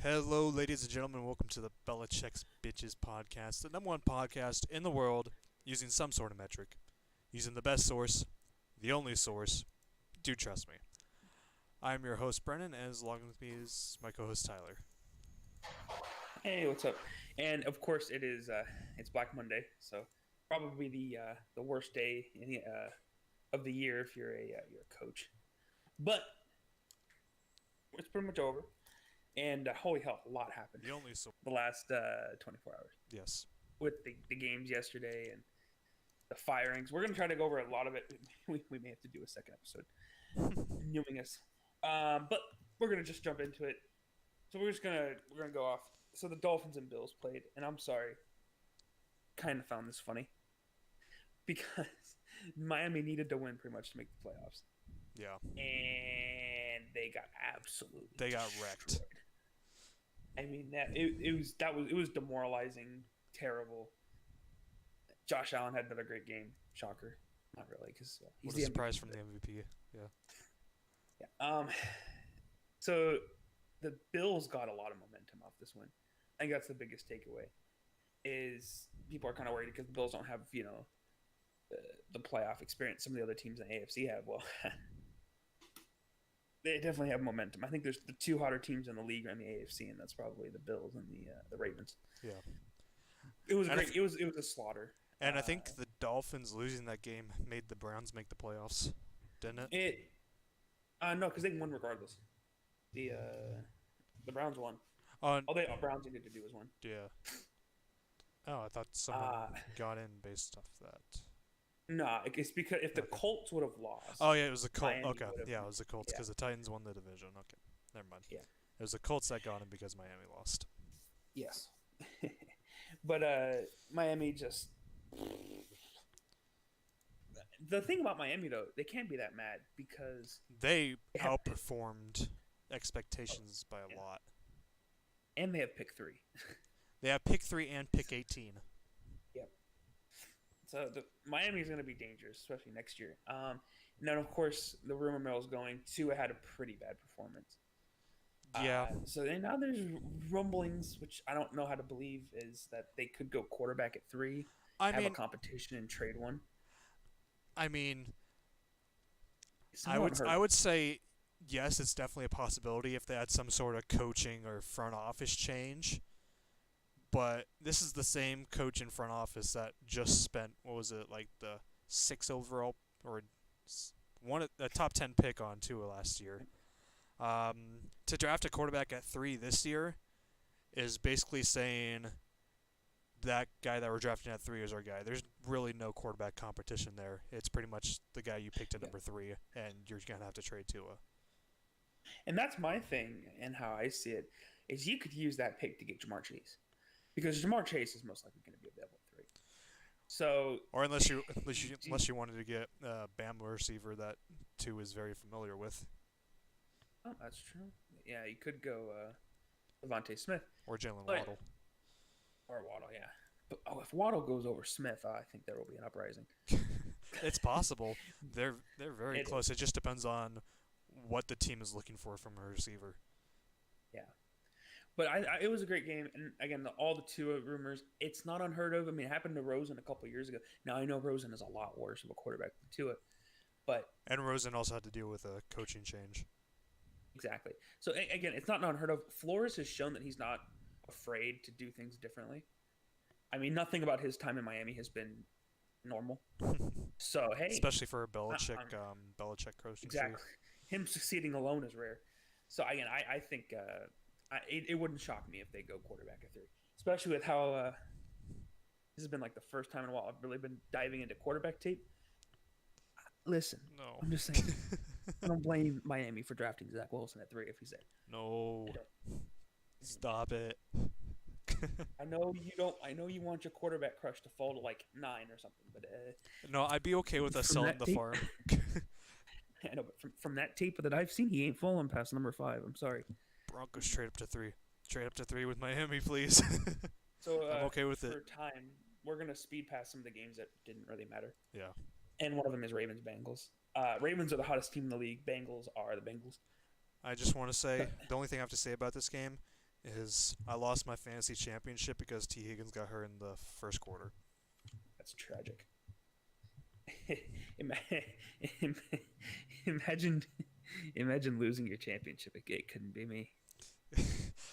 Hello, ladies and gentlemen. Welcome to the Belichick's Bitches podcast, the number one podcast in the world using some sort of metric, using the best source, the only source. Do trust me. I'm your host, Brennan, and along with me is my co-host, Tyler. Hey, what's up? And of course, it's Black Monday, so probably the worst day of the year if you're a coach. But it's pretty much over, and holy hell, a lot happened The only source. the last 24 hours Yes. with the games yesterday and the firings. We're gonna try to go over a lot of it. We may have to do a second episode, knowing us, but we're gonna just jump into it. So we're gonna go off. So the Dolphins and Bills played, and I'm sorry, kind of found this funny because Miami needed to win pretty much to make the playoffs, Yeah. and they got absolutely They got wrecked. destroyed. I mean it was demoralizing, terrible. Josh Allen had another great game. Shocker, not really, because he's What the a surprise MVP. from the MVP. Yeah. Yeah. So the Bills got a lot of momentum off this win. I think that's the biggest takeaway. Is people are kind of worried because the Bills don't have the playoff experience some of the other teams in the AFC have. Well, they definitely have momentum. I think there's the two hotter teams in the league are in the AFC, and that's probably the Bills and the Ravens. Yeah. It was And great. It was a slaughter. And I think the Dolphins losing that game made the Browns make the playoffs, didn't it? No, because they won regardless. The Browns won. Oh, All Browns needed to do was win. yeah. Oh, I thought someone got in based off that. No, it's because if the Okay. Colts would have lost. Oh yeah, it was the Colts. Miami Okay, would've- yeah, it was the Colts yeah. because the Titans won the division. Okay, never mind. Yeah. It was the Colts that got him because Miami lost. Yes. But Miami just the thing about Miami though, they can't be that mad because They they have outperformed expectations by a yeah. lot. and they have pick 3. They have pick 3 and pick 18. Yep. So Miami is going to be dangerous, especially next year. And then of course the rumor mill is going. Tua had a pretty bad performance. Yeah, So then now there's rumblings, which I don't know how to believe, is that they could go quarterback at 3, I have a mean, competition and trade one. I mean, Somewhat unheard I of. would say yes, it's definitely a possibility if they had some sort of coaching or front office change. But this is the same coach in front office that just spent what was it like the 6 overall or one a top 10 pick on Tua last year. To draft a quarterback at 3 this year is basically saying that guy that we're drafting at 3 is our guy. There's really no quarterback competition there. It's pretty much the guy you picked at Yeah. number 3, and you're gonna have to trade Tua. And that's my thing and how I see it is you could use that pick to get Jamar Chase because Jamar Chase is most likely going to be available at 3. So Or unless you wanted to get a Bama receiver that Tua is very familiar with, oh, that's true. Yeah, you could go Devontae Smith or Jalen but, Waddle. or Waddle. Yeah, but if Waddle goes over Smith, I think there will be an uprising. It's possible. They're very It close. is. It just depends on what the team is looking for from a receiver. Yeah, but it was a great game, and again, all the Tua rumors. It's not unheard of. I mean, it happened to Rosen a couple years ago. Now I know Rosen is a lot worse of a quarterback than Tua, but And Rosen also had to deal with a coaching change. exactly. So again, it's not unheard of. Flores has shown that he's not afraid to do things differently. I mean, nothing about his time in Miami has been normal. So hey, Especially for a Belichick coaching exactly. Him succeeding alone is rare. So again, I think it wouldn't shock me if they go quarterback at 3, especially with how this has been like the first time in a while I've really been diving into quarterback tape. Listen, No. I'm just saying, I don't blame Miami for drafting Zach Wilson at 3 if he's there. No. I don't. Stop it. I know you don't. I know you want your quarterback crush to fall to like 9 or something, but No, I'd be okay with us from selling that the tape, farm. I know, but from that tape that I've seen, he ain't falling past number 5. I'm sorry. Broncos trade up to 3. Trade up to 3 with Miami, please. So I'm okay with for it. time, we're gonna speed past some of the games that didn't really matter, Yeah. and one of them is Ravens Bengals. Ravens are the hottest team in the league. Bengals are the Bengals. I just want to say the only thing I have to say about this game is I lost my fantasy championship because T. Higgins got hurt in the first quarter. That's tragic. imagine, imagine losing your championship. It couldn't be me.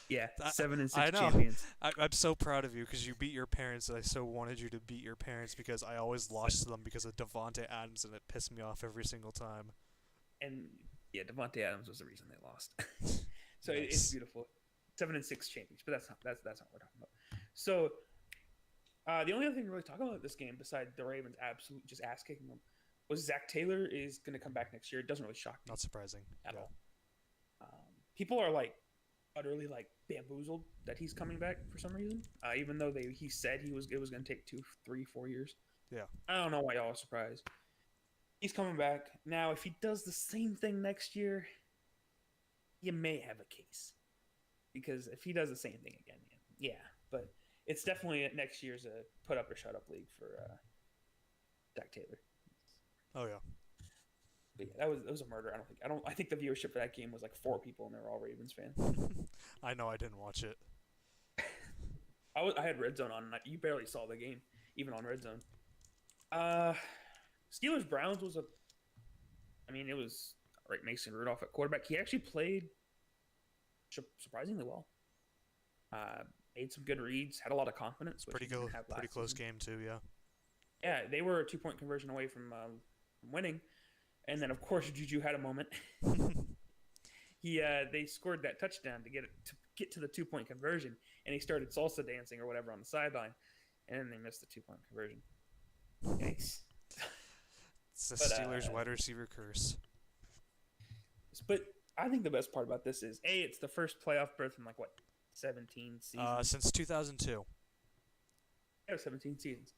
Yeah, I, seven and I six know. champions. I'm so proud of you because you beat your parents, and I so wanted you to beat your parents because I always lost to them because of Devonte Adams, and it pissed me off every single time. And yeah, Devonte Adams was the reason they lost. So it's Nice. beautiful. 7 and 6 champions, but that's not what we're talking about. So the only other thing to really talk about this game, besides the Ravens absolutely just ass kicking them, was Zach Taylor is going to come back next year. It doesn't really shock me Not surprising. at Yeah. all. People are like utterly like bamboozled that he's coming back for some reason, even though he said it was going to take 2, 3, 4 years. Yeah. I don't know why y'all are surprised. He's coming back now. If he does the same thing next year, you may have a case, because if he does the same thing again, yeah. But it's definitely next year's a put up or shut up league for Zach Taylor. Oh yeah. But yeah, that was a murder. I think the viewership for that game was like 4 people, and they were all Ravens fans. I know I didn't watch it. I had Red Zone on, and you barely saw the game, even on Red Zone. Steelers Browns was it was right. Mason Rudolph at quarterback. He actually played surprisingly well. Made some good reads, had a lot of confidence, which Pretty he didn't good. have Pretty last close season. game too. Yeah. Yeah, they were a 2-point conversion away from winning, and then of course Juju had a moment. They scored that touchdown to get to the 2-point conversion, and he started salsa dancing or whatever on the sideline, and then they missed the 2-point conversion. Yikes! It's the But Steelers wide receiver curse. but I think the best part about this is it's the first playoff berth in like what 17 seasons. Since 2002. Yeah, 17 seasons.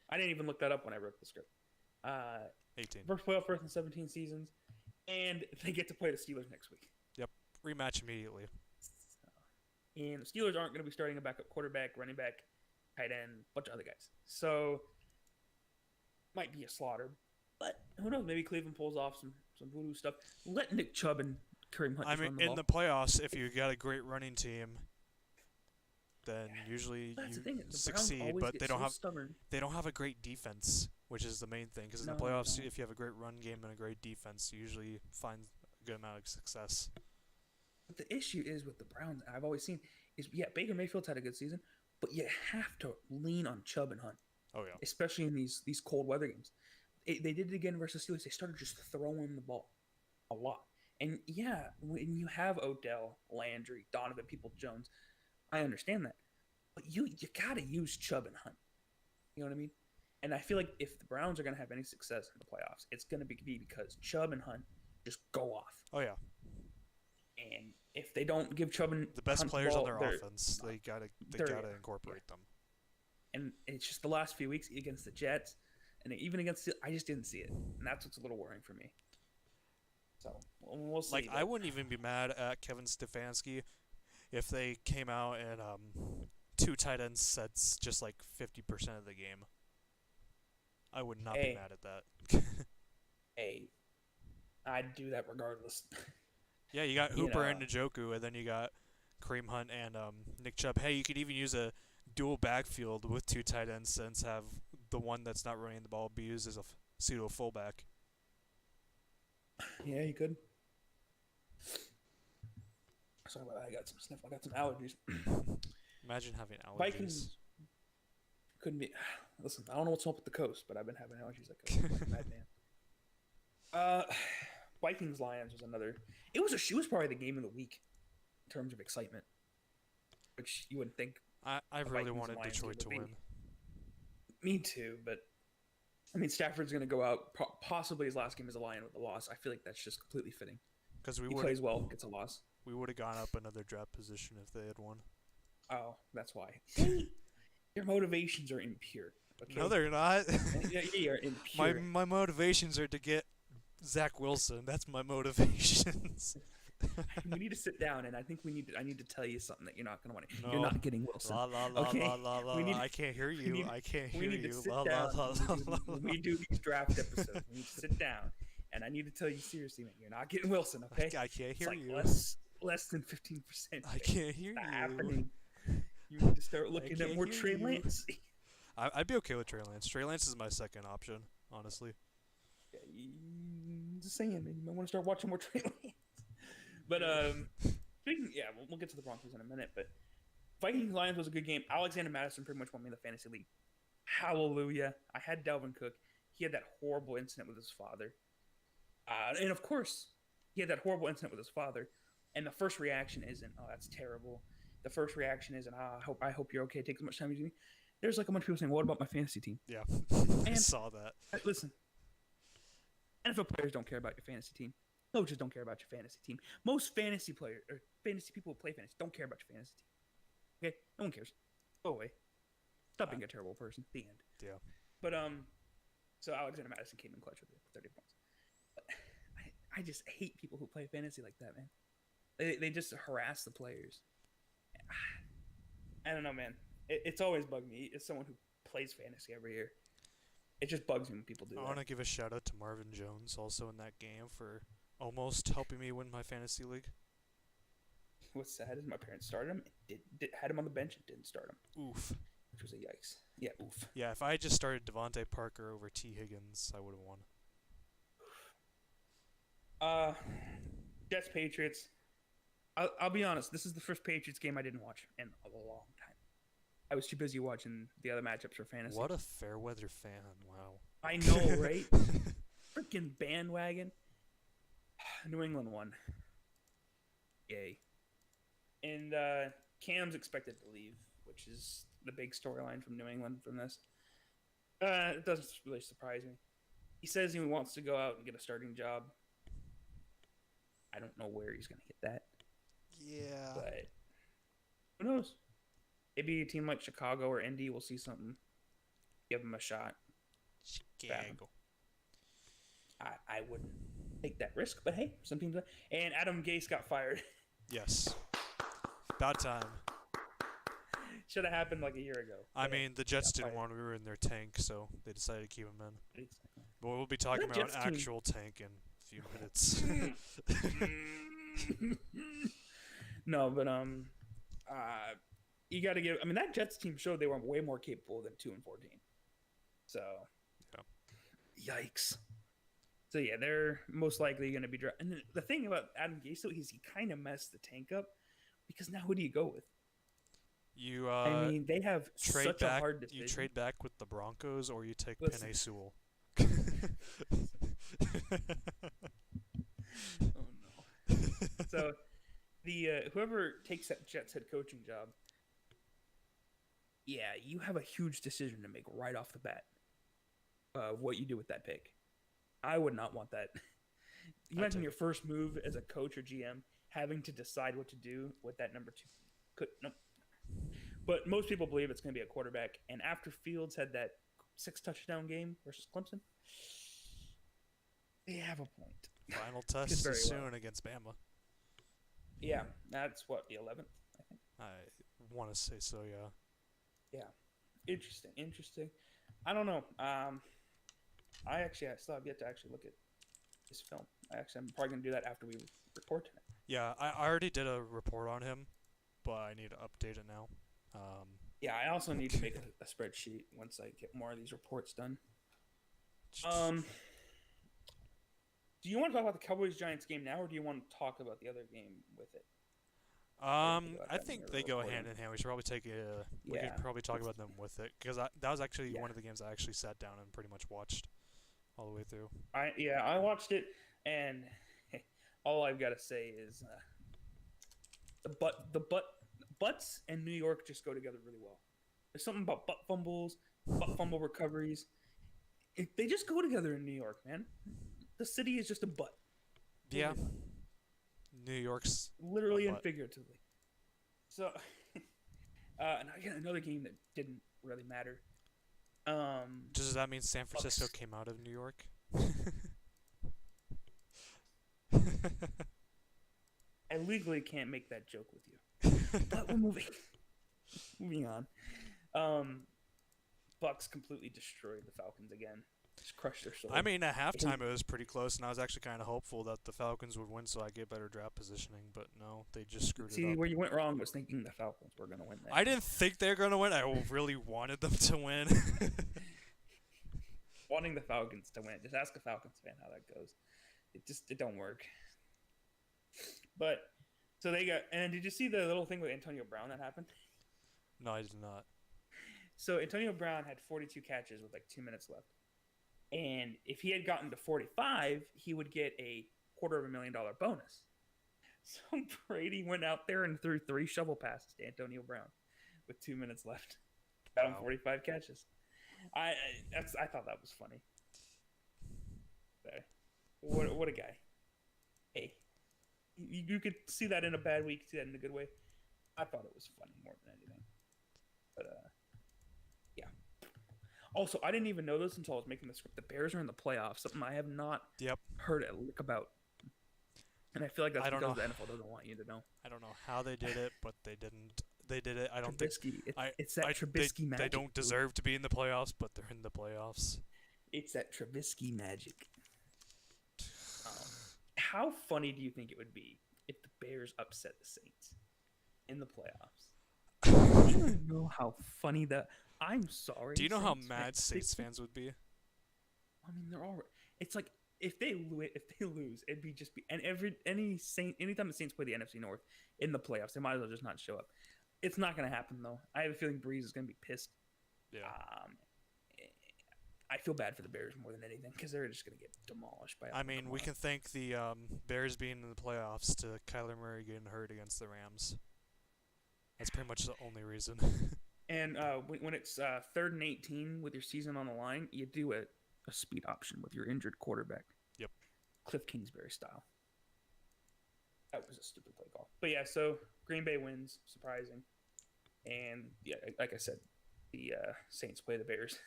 I didn't even look that up when I wrote the script. 18. First playoff berth in 17 seasons, and they get to play the Steelers next week. Yep. Rematch immediately. And the Steelers aren't going to be starting a backup quarterback, running back, tight end, a bunch of other guys. So might be a slaughter, but who knows? Maybe Cleveland pulls off some voodoo stuff. Let Nick Chubb and Kareem Hunt I just mean, run the in ball. the playoffs, if you got a great running team, then usually That's the you thing. The Browns succeed. always But get they don't so have stubborn. a great defense, which is the main thing. Because in the No, they playoffs, don't. if you have a great run game and a great defense, you usually find a good amount of success. But the issue is with the Browns, I've always seen, is Baker Mayfield's had a good season, but you have to lean on Chubb and Hunt, Oh yeah. especially in these cold weather games. They did it again versus Steelers. They started just throwing the ball a lot. And yeah, when you have Odell, Landry, Donovan, People-Jones, I understand that. But you gotta use Chubb and Hunt. You know what I mean? And I feel like if the Browns are gonna have any success in the playoffs, it's gonna be because Chubb and Hunt just go off. Oh yeah. And if they don't give Chubb and The best Hunt players the on ball, their offense, they gotta incorporate them. And it's just the last few weeks against the Jets, and even against I just didn't see it, and that's what's a little worrying for me. So we'll see. Like I wouldn't even be mad at Kevin Stefanski if they came out and 2 tight end sets just like 50% of the game. I would not be mad at that. Hey, I'd do that regardless. Yeah, you got Hooper know. and Njoku, and then you got Kareem Hunt and Nick Chubb. Hey, you could even use a dual backfield with 2 tight ends, since have the one that's not running the ball be used as a pseudo fullback. Yeah, you could. Sorry about that. I got some sniff. I got some allergies. Imagine having allergies. Vikings couldn't be. Listen, I don't know what's up with the coast, but I've been having allergies like a madman. Vikings Lions was another. It was probably the game of the week in terms of excitement, which you wouldn't think. I really Vikings wanted Lions Detroit game to would be. win. Me too, but I mean Stafford's going to go out possibly his last game as a Lion with a loss. I feel like that's just completely fitting. Because He plays well, gets a loss. we would have gone up another draft position if they had won. Oh, that's why. Your motivations are impure. Okay? No, they're not. You're impure. my motivations are to get Zach Wilson. That's my motivations. We need to sit down, and I think I need to tell you something that you're not going to want to. No. You're not getting Wilson. La la la Okay? la la la. We need- I can't hear we you. need- I can't We hear need to you. sit La la down la la la. when we do these draft episodes. We need to sit down, and I need to tell you seriously, man. You're not getting Wilson, okay? I can't hear It's like you. less than 15%. I can't hear Not you. happening. You need to start I looking can't at more hear Trey you. Lance. I'd be okay with Trey Lance. Trey Lance is my second option, honestly. Just saying, man, you might want to start watching more Trey Lance. But speaking, yeah, we'll get to the Broncos in a minute. But Vikings Lions was a good game. Alexander Madison pretty much won me the fantasy league. Hallelujah! I had Dalvin Cook. He had that horrible incident with his father, and of course, he had that horrible incident with his father. And the first reaction isn't, "Oh, that's terrible." The first reaction isn't, I hope you're okay. Take as much time as you need." There's like a bunch of people saying, "What about my fantasy team?" Yeah, I And saw that. listen, NFL players don't care about your fantasy team. Coaches don't care about your fantasy team. Most fantasy players or fantasy people who play fantasy don't care about your fantasy team. Okay, no one cares. Go away. Stop being a terrible person. The end. Yeah. But so Alexander Madison came in clutch with 30 points. But I just hate people who play fantasy like that, man. They just harass the players. I don't know, man. It's always bugged me. As someone who plays fantasy every year, it just bugs me when people do I that. want to give a shout out to Marvin Jones also in that game for almost helping me win my fantasy league. What's sad is my parents started him, had him on the bench, and didn't start him, Oof. which was a yikes. Yeah, oof. Yeah, if I had just started Devontae Parker over T. Higgins, I would have won. Jets Patriots. I'll be honest. This is the first Patriots game I didn't watch in a long time. I was too busy watching the other matchups for fantasy. What a fair weather fan! Wow. I know, right? Freaking bandwagon. New England won. Yay. And Cam's expected to leave, which is the big storyline from New England from this. It doesn't really surprise me. He says he wants to go out and get a starting job. I don't know where he's going to get that. Yeah. But who knows? Maybe a team like Chicago or Indy will see something. Give him a shot. Chicago. I wouldn't take that risk, but hey, some teams. And Adam Gase got fired. Yes. About time. Should have happened like a year ago. I mean, the Jets didn't fired. want to ruin their tank, so they decided to keep him in. Exactly. But we'll be talking That about Jets team- actual tank in a few minutes. No, but you got to give. I mean, that Jets team showed they were way more capable than 2-14. So, yikes. So yeah, they're most likely going to be. And the thing about Adam Gase though, is he kind of messed the tank up because now who do you go with? You I mean, they have trade such back. a hard decision. You trade back with the Broncos, or you take Listen. Penei Sewell. Oh no. So the whoever takes that Jets head coaching job, yeah, you have a huge decision to make right off the bat of what you do with that pick. I would not want that. Imagine your first move as a coach or GM having to decide what to do with that number 2. Nope. But most people believe it's going to be a quarterback. And after Fields had that 6-touchdown game versus Clemson, they have a point. Final test is soon against Bama. Yeah, that's what, the 11th, I think. I want to say so, yeah. Yeah, interesting. I don't know. I still have yet to actually look at this film. I'm probably gonna do that after we report tonight. Yeah, I already did a report on him, but I need to update it now. Yeah, I also need to make a spreadsheet once I get more of these reports done. Do you want to talk about the Cowboys-Giants game now, or do you want to talk about the other game with it? I think they go hand in hand. We should probably take a. We could probably talk about them with it because that was actually one of the games I actually sat down and pretty much watched all the way through. I watched it, and all I've got to say is the butts and New York just go together really well. There's something about butt fumbles, butt fumble recoveries. They just go together in New York, man. The city is just a butt. Yeah. New York's literally and figuratively. So, and again, another game that didn't really matter. Does that mean San Francisco came out of New York? I legally can't make that joke with you. But we're moving on. Bucks completely destroyed the Falcons again. Just crushed their soul. I mean, at halftime it was pretty close, and I was actually kind of hopeful that the Falcons would win, so I get better draft positioning. But no, they just screwed it See, up. where you went wrong was thinking the Falcons were going to win that I game. didn't think they were gonna win. I really wanted them to win. Wanting the Falcons to win. Just ask a Falcons fan how that goes. It don't work. But so they got. And did you see the little thing with Antonio Brown that happened? No, I did not. So Antonio Brown had 42 catches with like 2 minutes left, and if he had gotten to 45, he would get a $250,000 bonus. So Brady went out there and threw 3 shovel passes to Antonio Brown with 2 minutes left. Got him 45 catches. I thought that was funny. What a guy. Hey, you could see that in a bad week, see that in a good way. I thought it was funny more than anything. But yeah. Also, I didn't even know this until I was making the script. The Bears are in the playoffs, something I have not heard a lick about. And I feel like that's because the NFL doesn't want you to know. I don't know how they did it, but they didn't. They did it. I don't Trubisky. think it's that Trubisky magic. They don't deserve to be in the playoffs, but they're in the playoffs. It's that Trubisky magic. How funny do you think it would be if the Bears upset the Saints in the playoffs? I don't know how funny that. I'm sorry. Do you know how mad Saints fans would be? I mean, they're all. It's like if they lose, it'd be just be and anytime the Saints play the NFC North in the playoffs, they might as well just not show up. It's not going to happen though. I have a feeling Breeze is going to be pissed. Yeah. I feel bad for the Bears more than anything because they're just going to get demolished by. I mean, we can thank the Bears being in the playoffs to Kyler Murray getting hurt against the Rams. That's pretty much the only reason. And when it's 3rd and 18 with your season on the line, you do a speed option with your injured quarterback. Yep. Cliff Kingsbury style. That was a stupid play call. But yeah, so Green Bay wins, surprising. And yeah, like I said, the Saints play the Bears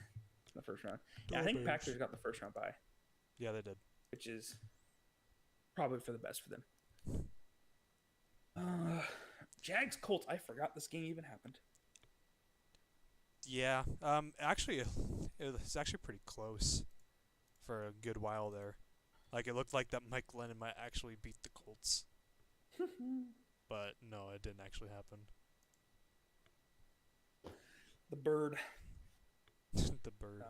in the first round. Yeah, I think Packers got the first round bye. Yeah, they did. Which is probably for the best for them. Jags Colts, I forgot this game even happened. Yeah. Actually, it was actually pretty close for a good while there. Like, it looked like that Mike Glennon might actually beat the Colts. But no, it didn't actually happen. The bird. The bird.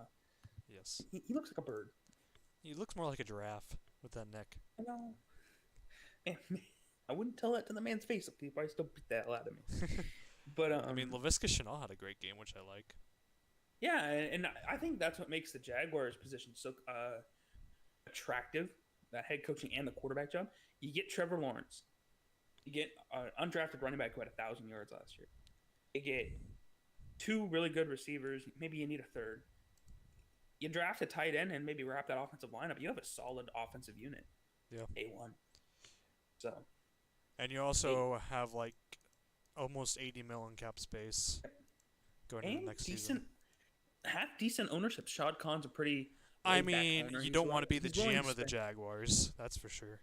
Yes. He looks like a bird. He looks more like a giraffe with that neck. I know. Man, I wouldn't tell that to the man's face if he probably still beat the hell out of me. But I mean, Laviska Shenault had a great game, which I like. Yeah, and I think that's what makes the Jaguars' position so attractive, that head coaching and the quarterback job. You get Trevor Lawrence. You get an undrafted running back who had 1,000 yards last year. You get 2 really good receivers. Maybe you need a third. You draft a tight end and maybe wrap that offensive lineup. You have a solid offensive unit. Yeah. A1. So. And you also have like almost 80 million cap space going into next season. Half decent ownership. Shad Khan's a pretty. I mean, you don't want to be the GM of the Jaguars, that's for sure.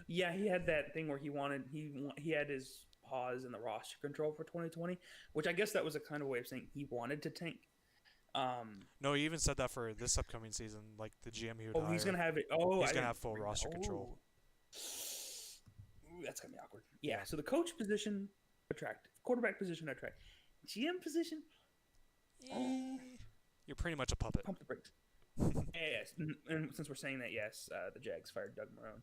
Yeah, he had that thing where he had his pause in the roster control for 2020, which I guess that was a kind of way of saying he wanted to tank. No, he even said that for this upcoming season, like the GM he would hire. He's gonna have it. He's gonna have full roster control. Ooh, that's gonna be awkward. Yeah. So the coach position attractive, quarterback position attractive, GM position. You're pretty much a puppet. Pump the brakes. Yes, and since we're saying that, yes, the Jags fired Doug Marrone.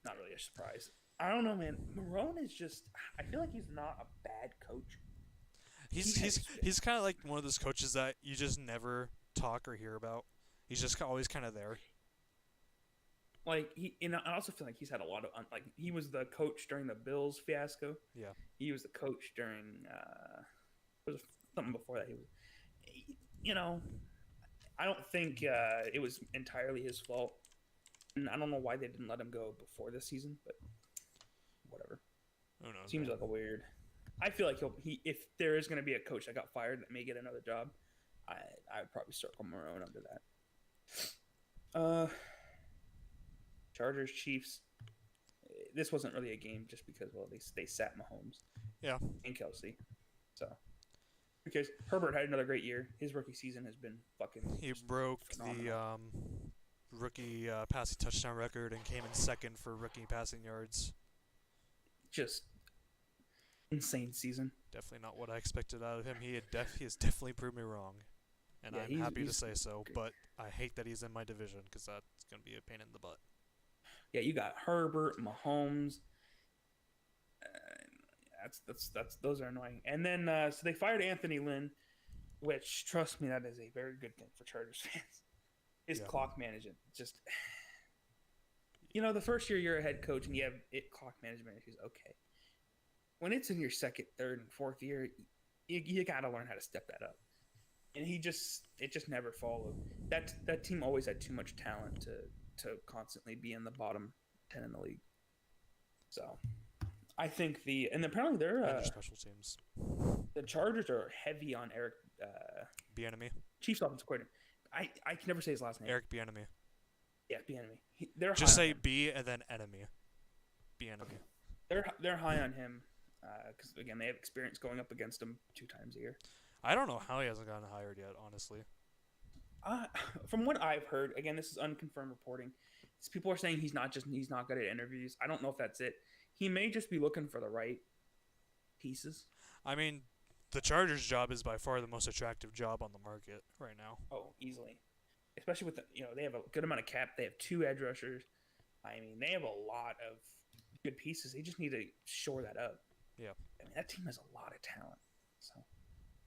Not really a surprise. I don't know, man. Marrone is just. I feel like he's not a bad coach. He's kind of like one of those coaches that you just never talk or hear about. He's just always kind of there. Like and I also feel like he's had a lot of like he was the coach during the Bills fiasco. Yeah, he was the coach during was something before that. He was, I don't think it was entirely his fault, and I don't know why they didn't let him go before this season, but whatever. Who knows? Seems like a weird. I feel like if there is going to be a coach that got fired that may get another job, I would probably circle Marrone under that. Chargers, Chiefs. This wasn't really a game just because they sat Mahomes. Yeah. And Kelsey. So because Herbert had another great year. His rookie season has been fucking He just broke the phenomenal. rookie passing touchdown record and came in second for rookie passing yards. Just insane season. Definitely not what I expected out of him. He has definitely proved me wrong, and Yeah, I'm he's happy to he's say so. good. But I hate that he's in my division because that's gonna be a pain in the butt. Yeah, you got Herbert, Mahomes. That's those are annoying. And then so they fired Anthony Lynn, which trust me, that is a very good thing for Chargers fans. His Yeah, clock management just the first year you're a head coach and you have clock management issues. Okay, when it's in your second, third, and fourth year, you got to learn how to step that up. And it just never followed. That team always had too much talent to constantly be in the bottom 10 in the league. So I think and apparently and their special teams. the Chargers are heavy on Eric Bieniemy, Chiefs offensive coordinator. I can never say his last name. Eric Bieniemy. Yeah, Bieniemy. They're Just high on say him. B and then enemy. Bieniemy. Okay. They're high on him because again they have experience going up against him 2 times a year. I don't know how he hasn't gotten hired yet, honestly. Uh, from what I've heard, again this is unconfirmed reporting. People are saying he's not good at interviews. I don't know if that's it. He may just be looking for the right pieces. I mean, the Chargers' job is by far the most attractive job on the market right now. Oh, easily. Especially with they have a good amount of cap. They have 2 edge rushers. I mean, they have a lot of good pieces. They just need to shore that up. Yeah. I mean, that team has a lot of talent. So,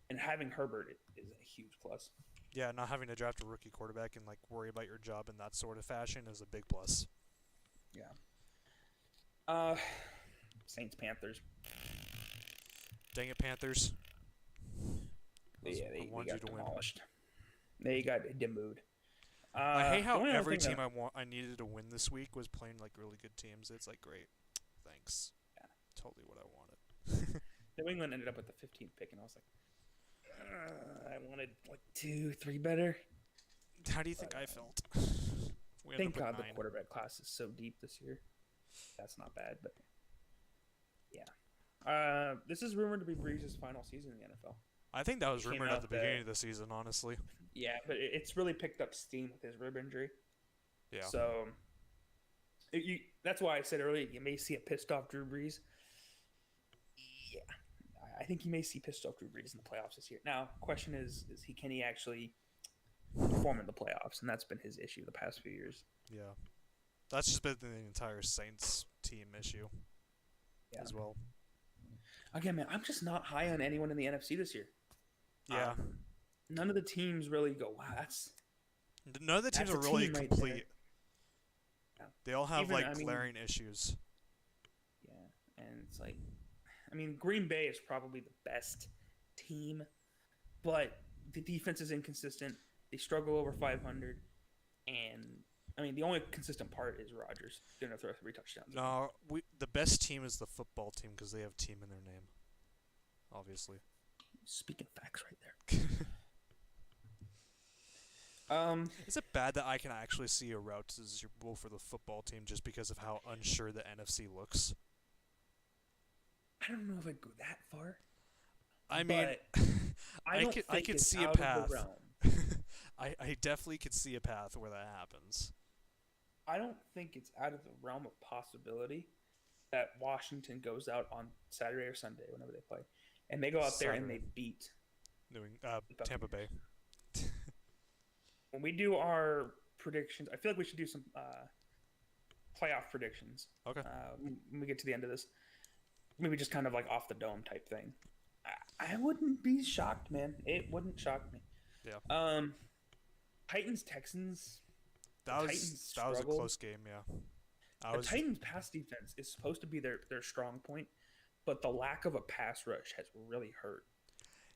and having Herbert is a huge plus. Yeah, not having to draft a rookie quarterback and like worry about your job in that sort of fashion is a big plus. Yeah. Saints Panthers. Dang it, Panthers. Yeah, I they wanted you got to win. demolished. They got demoed. I hate how every team that, I needed to win this week was playing like really good teams. It's like great, thanks. Yeah. Totally what I wanted. New England ended up with the 15th pick, and I was like, I wanted like 2, 3 better. How do you think I felt? We Thank God the 9. quarterback class is so deep this year. That's not bad, but yeah. This is rumored to be Breeze's final season in the NFL. I think that was Came rumored out at the beginning of the season, honestly. Yeah, but it's really picked up steam with his rib injury. Yeah. So that's why I said earlier you may see a pissed off Drew Brees. Yeah, I think you may see pissed off Drew Brees in the playoffs this year. Now, question is can he actually perform in the playoffs? And that's been his issue the past few years. Yeah. That's just been the entire Saints team issue as well. Again, man, I'm just not high on anyone in the NFC this year. Yeah. None of the teams really go, wow, None of the teams that's are a really team right complete. there. Yeah. They all have Even, glaring issues. Yeah, and it's like, Green Bay is probably the best team, but the defense is inconsistent. They struggle over 500, and the only consistent part is Rodgers gonna throw 3 touchdowns. No, the best team is the football team because they have team in their name. Obviously. Speaking facts right there. Is it bad that I can actually see a route to the Super Bowl for the football team just because of how unsure the NFC looks? I don't know if I'd go that far. I mean, I could see a path. I definitely could see a path where that happens. I don't think it's out of the realm of possibility that Washington goes out on Saturday or Sunday, whenever they play, and they go out there and they beat Tampa Bay. When we do our predictions, I feel like we should do some playoff predictions. Okay. When we get to the end of this, maybe just kind of like off the dome type thing. I wouldn't be shocked, man. It wouldn't shock me. Yeah. Titans Texans. That was a close game. Yeah. The Titans' pass defense is supposed to be their strong point, but the lack of a pass rush has really hurt.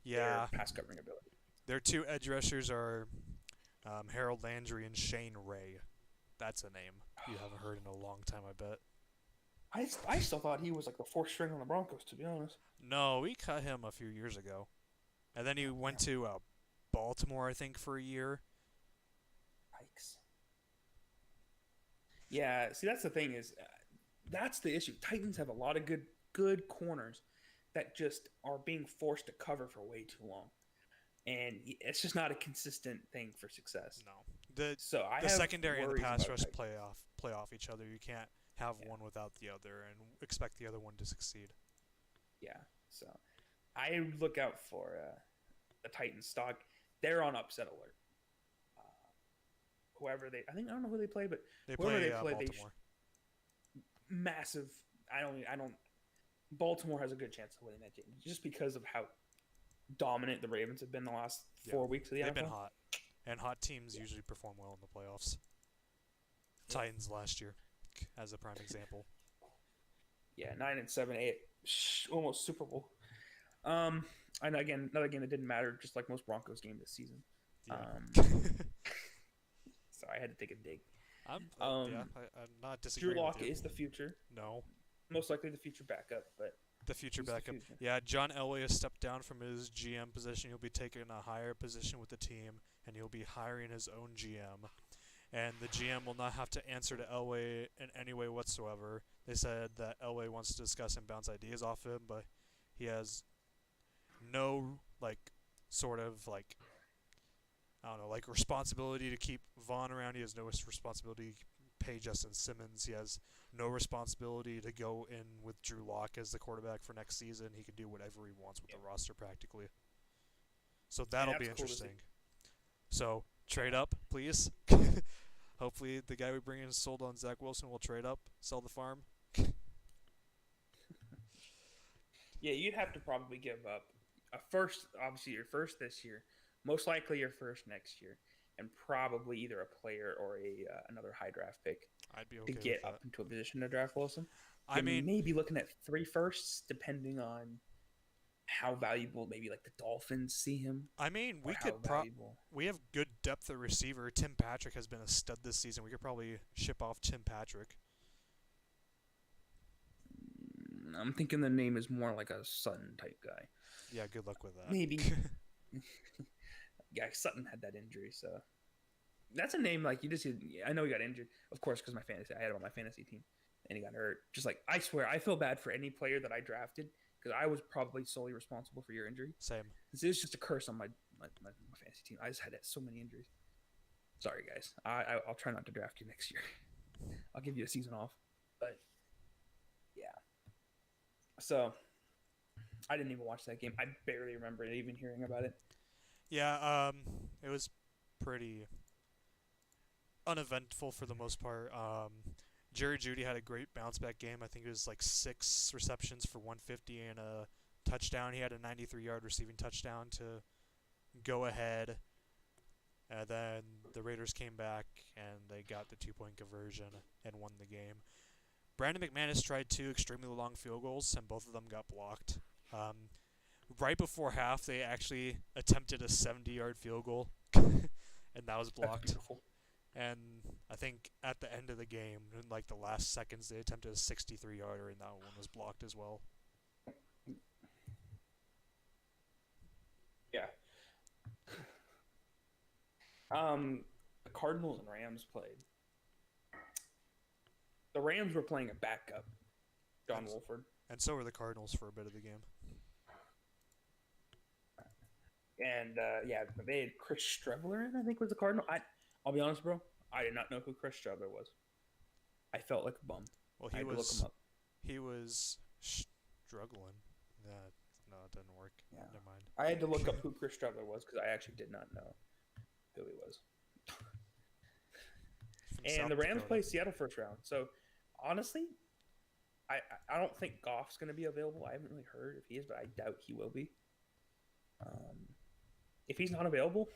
Their pass covering ability. Their 2 edge rushers are Harold Landry and Shane Ray. That's a name you haven't heard in a long time, I bet. I still thought he was like the 4th string on the Broncos, to be honest. No, we cut him a few years ago. And then he went to Baltimore, I think, for a year. Yikes. Yeah, see, that's the thing is, that's the issue. Titans have a lot of good corners that just are being forced to cover for way too long, and it's just not a consistent thing for success. No, the So I the have secondary and the worries pass about rush Titans. play off each other. You can't have Yeah, one without the other and expect the other one to succeed. yeah. So I look out for the Titans stock. They're on upset alert. Uh, whoever they, I don't know who they play, but They whoever play they play, Baltimore. massive. I don't. Baltimore has a good chance of winning that game just because of how dominant the Ravens have been the last Yeah, 4 weeks of the they've been NFL. hot, and hot teams Yeah, usually perform well in the playoffs. yeah, Titans last year, as a prime example. yeah. 9 and 7, 8, almost Super Bowl. Um, and again, another game that didn't matter, just like most Broncos game this season. Yeah. Um, so I had to take a dig. Yeah, Um, I'm not Drew disagreeing with Lock you. is the future, No, most likely the future backup, but the future he's the backup. future. Yeah, John Elway has stepped down from his GM position. He'll be taking a higher position with the team, and he'll be hiring his own GM. And the GM will not have to answer to Elway in any way whatsoever. They said that Elway wants to discuss and bounce ideas off him, but he has no sort of I don't know, responsibility to keep Vaughn around. He has no responsibility to pay Justin Simmons. He has no responsibility to go in with Drew Lock as the quarterback for next season. He can do whatever he wants with Yep. the roster practically. So And that'll be that's cool to see. interesting. So trade up, please. Hopefully the guy we bring in sold on Zach Wilson will trade up, sell the farm. Yeah, you'd have to probably give up a first, obviously your first this year, most likely your first next year, and probably either a player or a another high draft pick I'd be to okay get with up that. into a position to draft Wilson. I You mean, may be looking at 3 firsts, depending on how valuable maybe like the Dolphins see him or we how could valuable. we have good depth at receiver. Tim Patrick has been a stud this season. We could probably ship off Tim Patrick. I'm thinking the name is more like a Sutton type guy. Yeah, good luck with Maybe. that. Yeah, Sutton had that injury, so that's a name like you just. I know he got injured, of course, because I had him on my fantasy team, and he got hurt. Just like I swear, I feel bad for any player that I drafted because I was probably solely responsible for your injury. Same. This is just a curse on my fantasy team. I just had so many injuries. Sorry, guys. I'll try not to draft you next year. I'll give you a season off. But yeah, so I didn't even watch that game. I barely remember even hearing about it. Yeah, it was pretty uneventful for the most part. Jerry Judy had a great bounce back game. I think it was like 6 receptions for 150 and a touchdown. He had a 93-yard receiving touchdown to go ahead. And then the Raiders came back and they got the 2-point conversion and won the game. Brandon McManus tried 2 extremely long field goals and both of them got blocked. Right before half, they actually attempted a 70-yard field goal, and that was That's blocked. beautiful. And I think at the end of the game, in like the last seconds, they attempted a 63-yarder, and that one was blocked as well. Yeah. The Cardinals and Rams played. The Rams were playing a backup, John And, Wolford, and so were the Cardinals for a bit of the game. and yeah, they had Chris Streveler in. I think was the Cardinal. I'll be honest, bro. I did not know who Chris Streveler was. I felt like a bum. Well, I had to look him up. he was struggling. That no, it didn't work. Yeah, Never mind. I had to look up who Chris Streveler was because I actually did not know who he was. From And South the Rams Dakota. play Seattle first round. So honestly, I don't think Goff's going to be available. I haven't really heard if he is, but I doubt he will be. If he's not available,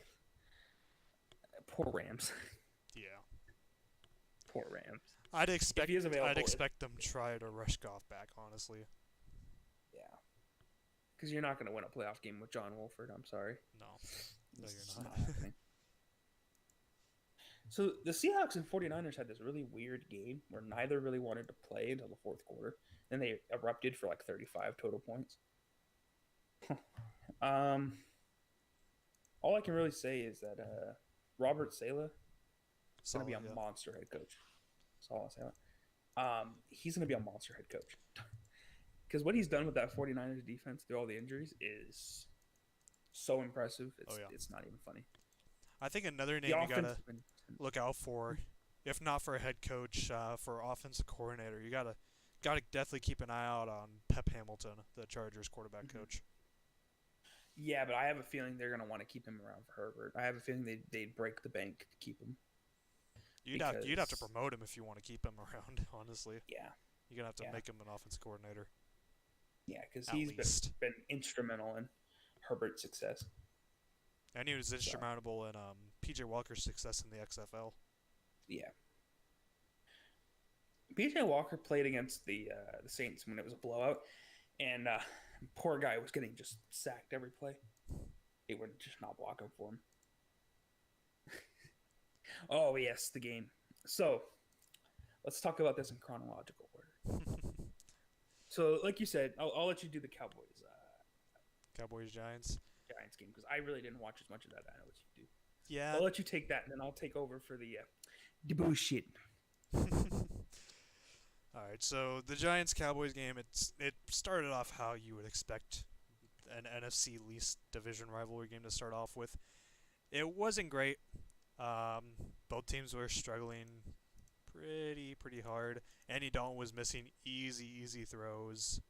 poor Rams. Yeah. Poor Rams. I'd If he is available, I'd expect them to try to rush Goff back. Honestly, yeah, because you're not going to win a playoff game with John Wolford. I'm sorry. no, It's you're just not. not happening. So the Seahawks and 49ers had this really weird game where neither really wanted to play until the fourth quarter. Then they erupted for like 35 total points. All I can really say is that Robert Saleh is going to be a Solid, yeah. monster head coach. That's all I'll say. He's going to be a monster head coach because what he's done with that 49ers defense through all the injuries is so impressive. Oh It's yeah. it's not even funny. I think another The name you offense gotta has been look out for, if not for a head coach, for offensive coordinator, you gotta definitely keep an eye out on Pep Hamilton, the Chargers quarterback Mhm. coach. Yeah, but I have a feeling they're gonna want to keep him around for Herbert. I have a feeling they'd break the bank to keep him You'd have to because promote him if you want to keep him around. Honestly, yeah, you're gonna have to yeah, make him an offensive coordinator yeah, because at he's been least. been instrumental in Herbert's success. And he was So instrumental in PJ Walker's success in the XFL. yeah, PJ Walker played against the Saints when it was a blowout, and poor guy was getting just sacked every play. They were just not blocking for him. Oh yes, the game. So let's talk about this in chronological order. So, like you said, I'll let you do the Cowboys Cowboys Giants. Giants game because I really didn't watch as much of that. I know what you do. Yeah. I'll let you take that, and then I'll take over for the bullshit. All right. So the Giants Cowboys game, it started off how you would expect an NFC least division rivalry game to start off with. It wasn't great. Both teams were struggling pretty hard. Andy Dalton was missing easy throws.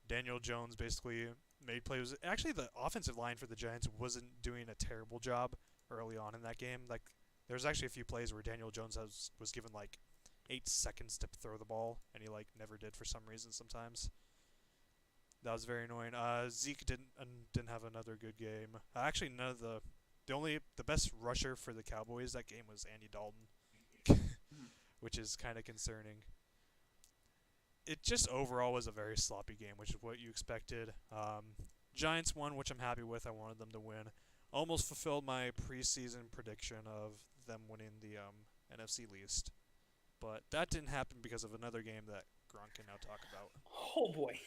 Daniel Jones basically made plays. Actually, the offensive line for the Giants wasn't doing a terrible job early on in that game. Like there was actually a few plays where Daniel Jones was given like 8 seconds to throw the ball, and he like never did for some reason. Sometimes that was very annoying. Zeke didn't have another good game. Actually, none of the best rusher for the Cowboys that game was Andy Dalton, which is kind of concerning. It just overall was a very sloppy game, which is what you expected. Giants won, which I'm happy with. I wanted them to win. Almost fulfilled my preseason prediction of them winning the NFC least, but that didn't happen because of another game that Gronk can now talk about. Oh boy.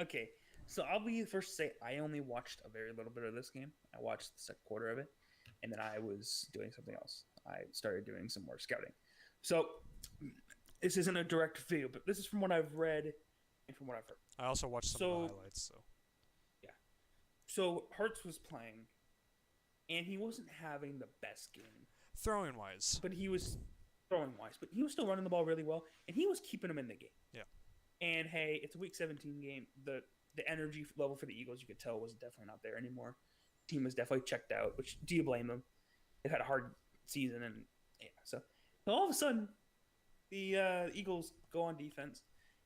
Okay. So I'll be the first to say I only watched a very little bit of this game. I watched the second quarter of it, and then I was doing something else. I started doing some more scouting. So this isn't a direct video, but this is from what I've read and from what I've heard. I also watched some of the So highlights. So yeah. So Hertz was playing, and he wasn't having the best game, throwing wise, but he was throwing wise, but he was still running the ball really well, and he was keeping him in the game. yeah, And hey, it's a Week 17 game. The energy level for the Eagles, you could tell, was definitely not there anymore. Team was definitely checked out. Which do you blame them? They've had a hard season, and yeah. So all of a sudden, the Eagles go on defense,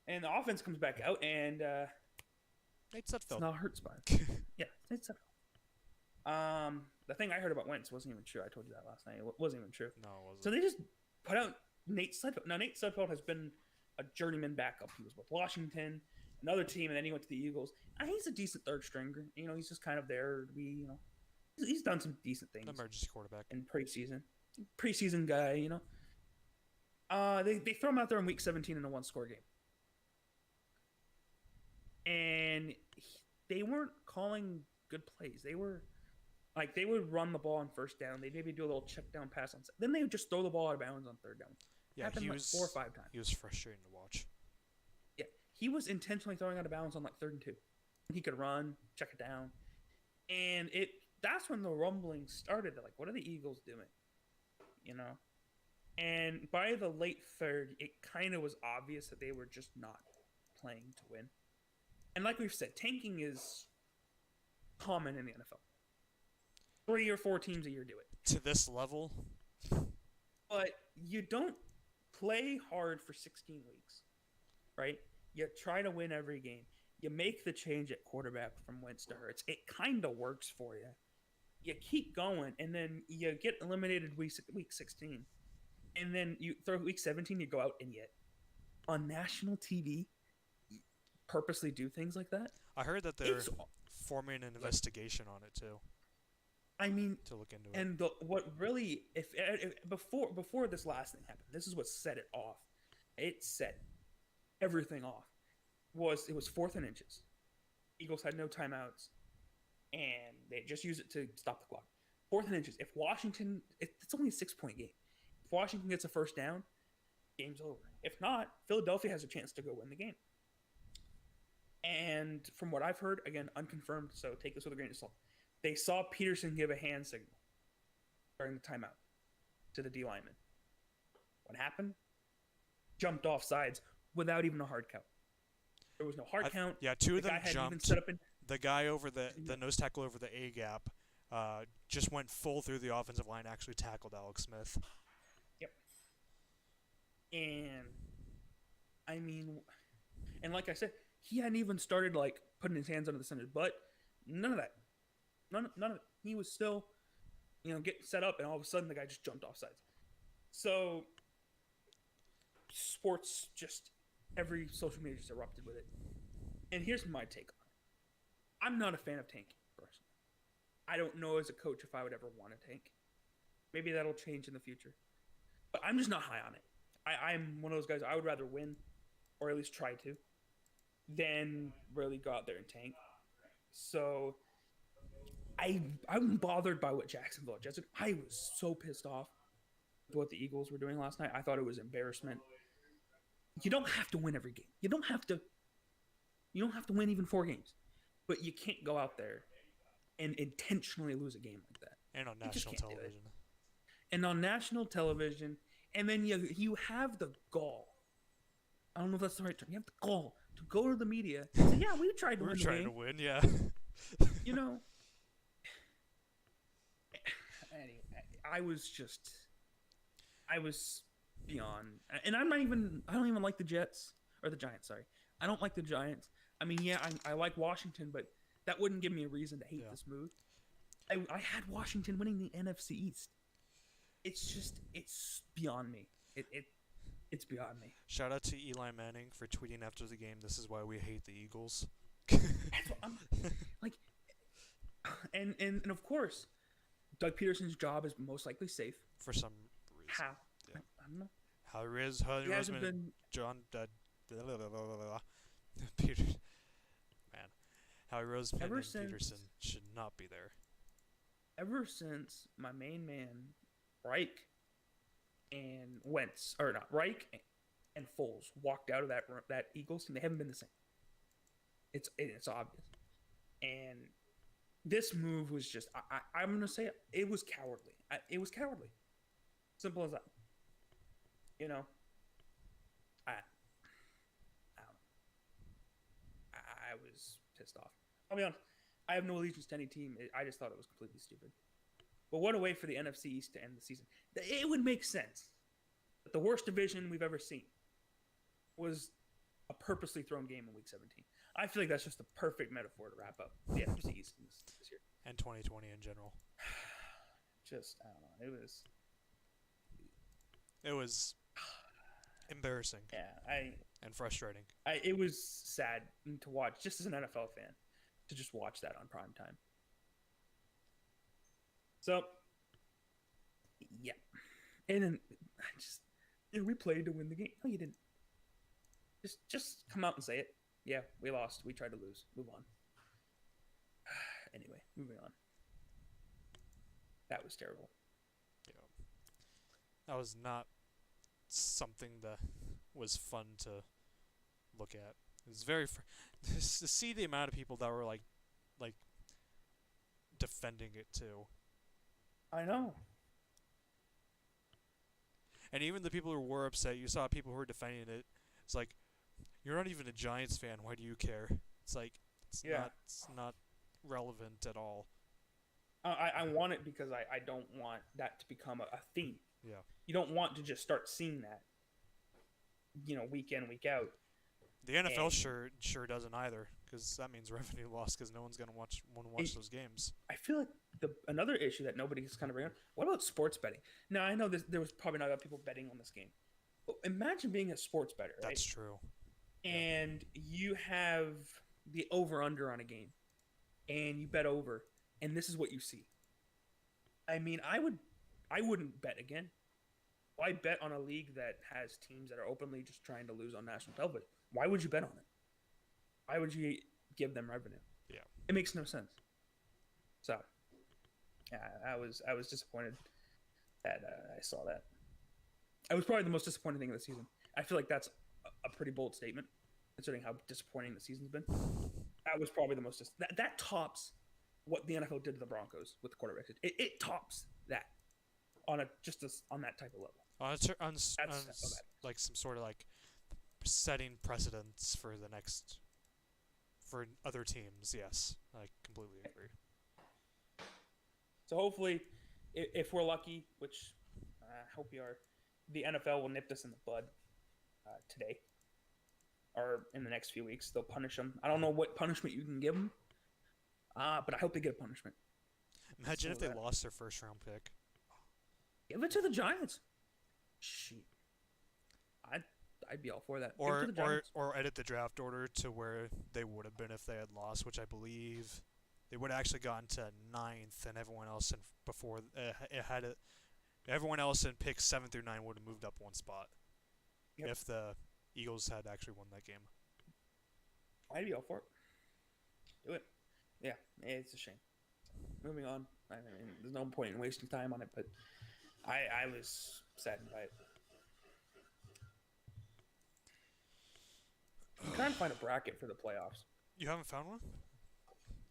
and the offense comes back out, and Nate it's Sudfeld. not hurt spot. Yeah, it's the thing I heard about Wentz wasn't even true. I told you that last night. It wasn't even true. No, it wasn't. So they just put out Nate Sudfeld. Now Nate Sudfeld has been a journeyman backup. He was with Washington, another team, and then he went to the Eagles. And he's a decent third stringer. You know, he's just kind of there to be. You know, he's done some decent things Emergency quarterback. in preseason guy. You know, they throw him out there in Week 17 in a one-score game, and they weren't calling good plays. They were like they would run the ball on first down. They'd maybe do a little check down pass on. Then they would just throw the ball out of bounds on third down. Yeah, Happened he like was 4 or 5 times. He was frustrating to watch. Yeah, he was intentionally throwing out of bounds on like 3rd and 2. He could run, check it down, and that's when the rumbling started. They're like, what are the Eagles doing? You know, and by the late third, it kind of was obvious that they were just not playing to win. And like we've said, tanking is common in the NFL. 3 or 4 teams a year do it. To this level, But you don't play hard for 16 weeks, right? You try to win every game. You make the change at quarterback from Wentz to Hurts. It kind of works for you. You keep going, and then you get eliminated week 16. And then you throw week 17, you go out and you on national TV purposely do things like that. I heard that they're It's, forming an investigation on it too I mean, to look into it. and what really, if before this last thing happened, this is what set it off. It set everything off. It was 4th and inches. Eagles had no timeouts, and they just used it to stop the clock. 4th and inches. If Washington, it's only a 6-point game. If Washington gets a first down, game's over. If not, Philadelphia has a chance to go win the game. And from what I've heard, again, unconfirmed, so take this with a grain of salt, they saw Peterson give a hand signal during the timeout to the D lineman. What happened? Jumped off sides without even a hard count. There was no hard count. Yeah, two The of them guy hadn't even jumped. set up in. The guy over the nose tackle over the A gap just went full through the offensive line, actually tackled Alex Smith. Yep. And I mean, and like I said, he hadn't even started like putting his hands under the center's butt. None of that. None of it. He was still, getting set up, and all of a sudden the guy just jumped off sides. So sports, just every social media just erupted with it. And here's my take on it. I'm not a fan of tanking, personally. I don't know as a coach if I would ever want to tank. Maybe that'll change in the future. But I'm just not high on it. I'm one of those guys, I would rather win, or at least try to, than really go out there and tank. So I'm bothered by what Jacksonville just did. I was so pissed off with what the Eagles were doing last night. I thought it was embarrassment. You don't have to win every game. You don't have to win even 4 games. But you can't go out there and intentionally lose a game like that. And on national television. And on national television, and then you have the gall. I don't know if that's the right term. You have the gall to go to the media and say, "Yeah, we tried to win." We're trying to win, yeah. Anyway, I was beyond, and I don't even like the Jets or the Giants. Sorry, I don't like the Giants. I mean, yeah, I like Washington, but that wouldn't give me a reason to hate this move. I had Washington winning the NFC East. It's beyond me. It's beyond me. Shout out to Eli Manning for tweeting after the game, "This is why we hate the Eagles." That's what I'm like, and of course, Doug Peterson's job is most likely safe. For some reason. How? Yeah. I don't know. Harry He hasn't Roseman, been. John, Peter, man, Howie Roseman Ever and since- Peterson should not be there. Ever since my main man Reich and Wentz, or not Reich and Foles walked out of that Eagles team, they haven't been the same. It's obvious, and this move was just I'm gonna say it was cowardly. It was cowardly. Simple as that. I don't know. I was pissed off. I'll be honest. I have no allegiance to any team. I just thought it was completely stupid. But what a way for the NFC East to end the season. It would make sense that the worst division we've ever seen was a purposely thrown game in Week 17. I feel like that's just the perfect metaphor to wrap up the NFC East this year. And 2020 in general. Just, I don't know. It was embarrassing. Yeah, and frustrating. It was sad to watch, just as an NFL fan, to just watch that on prime time. So, yeah. And then, we played to win the game. No, you didn't. Just come out and say it. Yeah, we lost. We tried to lose. Move on. Anyway, moving on. That was terrible. Yeah. That was not something that was fun to look at. It was very to see the amount of people that were like defending it too. I know. And even the people who were upset, you saw people who were defending it. It's like, you're not even a Giants fan. Why do you care? It's like it's not relevant at all. I want it because I don't want that to become a theme. Yeah. You don't want to just start seeing that, week in, week out. The NFL sure doesn't either, because that means revenue loss because no one's gonna watch those games. I feel like another issue that nobody's kind of bringing up. What about sports betting? Now I know there was probably not a lot of people betting on this game, but imagine being a sports bettor. Right? That's true. And you have the over/under on a game, and you bet over, and this is what you see. I mean, I wouldn't bet again. Why bet on a league that has teams that are openly just trying to lose on national television? Why would you bet on it? Why would you give them revenue? Yeah. It makes no sense. So, yeah, I was disappointed that I saw that. It was probably the most disappointing thing of the season. I feel like that's a pretty bold statement. considering how disappointing the season's been. That was probably the most that tops what the NFL did to the Broncos with the quarterbacks. It tops that on a on that type of level. That's how bad. Like some sort of like setting precedents for the next for other teams. Yes, I completely agree. So hopefully, if we're lucky, which I hope we are, the NFL will nip this in the bud today or in the next few weeks. They'll punish them. I don't know what punishment you can give them, but I hope they get a punishment. Imagine if they lost their first round pick. Give it to the Giants. Shit, I'd be all for that. Or edit the draft order to where they would have been if they had lost, which I believe they would have actually gotten to 9th, and everyone else in before it had it. Everyone else in picks 7 through 9 would have moved up one spot if the Eagles had actually won that game. I'd be all for it. Do it. Yeah, it's a shame. Moving on. I mean, there's no point in wasting time on it, but I was saddened by it. I'm trying to find a bracket for the playoffs. You haven't found one?